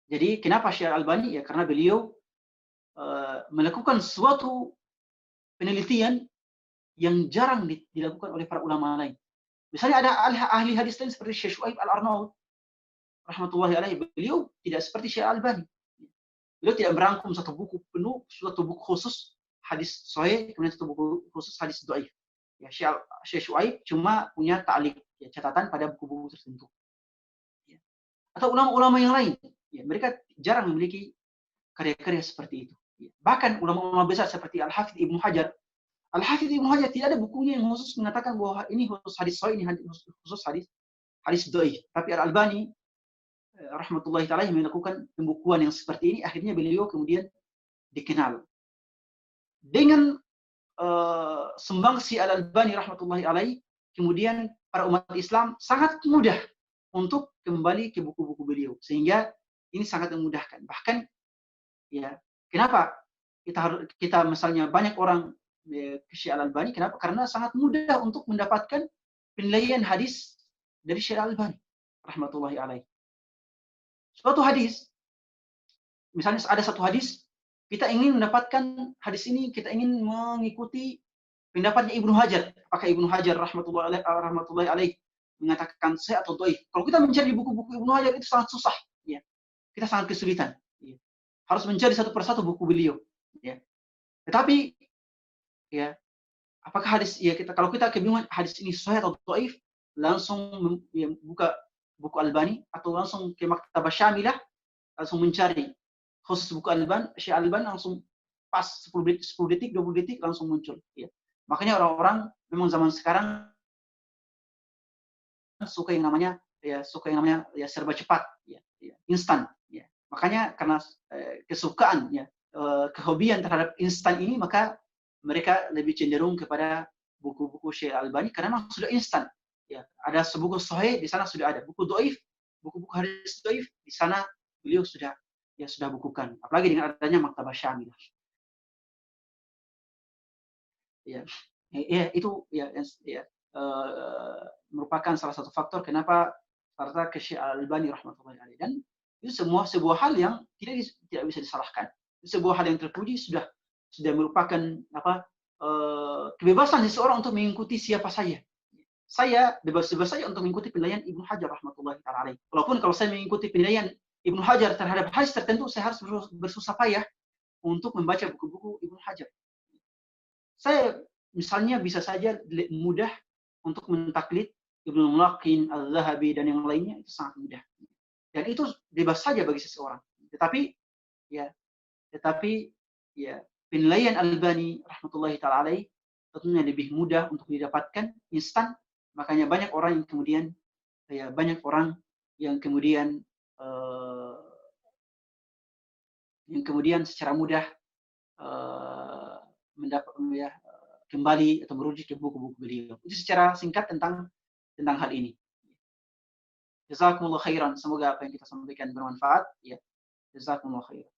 Jadi kenapa Syekh Al-Albani? Ya, karena beliau melakukan suatu penelitian yang jarang dilakukan oleh para ulama lain. Misalnya ada ahli hadis lain seperti Syekh Shu'aib Al-Arnaud rahmatullahi alaihi, beliau tidak seperti Syekh Al-Albani. Beliau tidak merangkum satu buku penuh, satu buku khusus hadis sahih, kemudian satu buku khusus hadis dhaif. Ya, Syekh Shu'aib cuma punya ta'liq, ya, catatan pada buku-buku tertentu. Ya. Atau ulama-ulama yang lain, ya, mereka jarang memiliki karya-karya seperti itu. Ya. Bahkan ulama-ulama besar seperti Al-Hafidz Ibnu Hajar. Al-Hafidz Ibnu Hajar tidak ada bukunya yang khusus mengatakan bahwa ini khusus hadis sahih, ini khusus hadis dhaif. Tapi Al-Albani rahmatullahi taala melakukan pembukuan yang seperti ini, akhirnya beliau kemudian dikenal. Dengan sumbangsi Al-Albani rahmatullahi alaihi, kemudian para umat Islam sangat mudah untuk kembali ke buku-buku beliau, sehingga ini sangat memudahkan. Bahkan, ya, kenapa kita misalnya banyak orang ke Syekh Al-Albani, kenapa? Karena sangat mudah untuk mendapatkan penilaian hadis dari Syekh Al-Albani rahmatullahi alaihi. Suatu hadis, misalnya ada satu hadis, kita ingin mendapatkan hadis ini, kita ingin mengikuti pendapatnya Ibnu Hajar. Apakah Ibnu Hajar rahmatullahi alaih mengatakan sahih atau dhaif. Kalau kita mencari buku-buku Ibnu Hajar itu sangat susah, ya. Kita sangat kesulitan, ya. Harus mencari satu persatu buku beliau, ya. Tetapi ya, apakah hadis ya kalau kita kebingungan hadis ini sahih atau dhaif, langsung ya, buka buku Albani atau langsung ke Maktabah Syamilah, langsung mencari khusus buku Syekh Albani, langsung pas 10 detik 20 detik langsung muncul, ya. Makanya orang-orang memang zaman sekarang suka yang namanya ya serba cepat, ya, instan, ya. Makanya karena kesukaan, ya, kehobian terhadap instan ini, maka mereka lebih cenderung kepada buku-buku Syekh Albani karena memang sudah instan, ya. Ada sebuku sahih di sana sudah ada, buku dhaif, buku-buku hadis dhaif di sana beliau sudah bukukan. Apalagi dengan adanya Maktabah Syamilah. Ya, itu ya, merupakan salah satu faktor kenapa rata ke Syekh Al-Albani rahmatullahi alaih. Dan itu sebuah hal yang tidak bisa disalahkan. Itu sebuah hal yang terpuji, sudah merupakan kebebasan seseorang untuk mengikuti siapa saja. Saya bebas-bebas saja untuk mengikuti penilaian Ibnu Hajar rahmatullahi alaih. Walaupun kalau saya mengikuti penilaian Ibnu Hajar terhadap hadis tertentu, saya harus bersusah payah untuk membaca buku-buku Ibnu Hajar. Saya misalnya bisa saja mudah untuk mentaklid Ibnu Mulaqin, Al-Zahabi, dan yang lainnya, itu sangat mudah. Dan itu bebas saja bagi seseorang. Tetapi penilaian Albani rahmatullahi taala alaih tentunya lebih mudah untuk didapatkan, instan. Makanya banyak orang yang kemudian secara mudah mendapat kembali atau merujuk ke buku-buku beliau. Itu secara singkat tentang hal ini. Jazakumullah khairan. Semoga apa yang kita sampaikan bermanfaat. Ya. Jazakumullah khairan.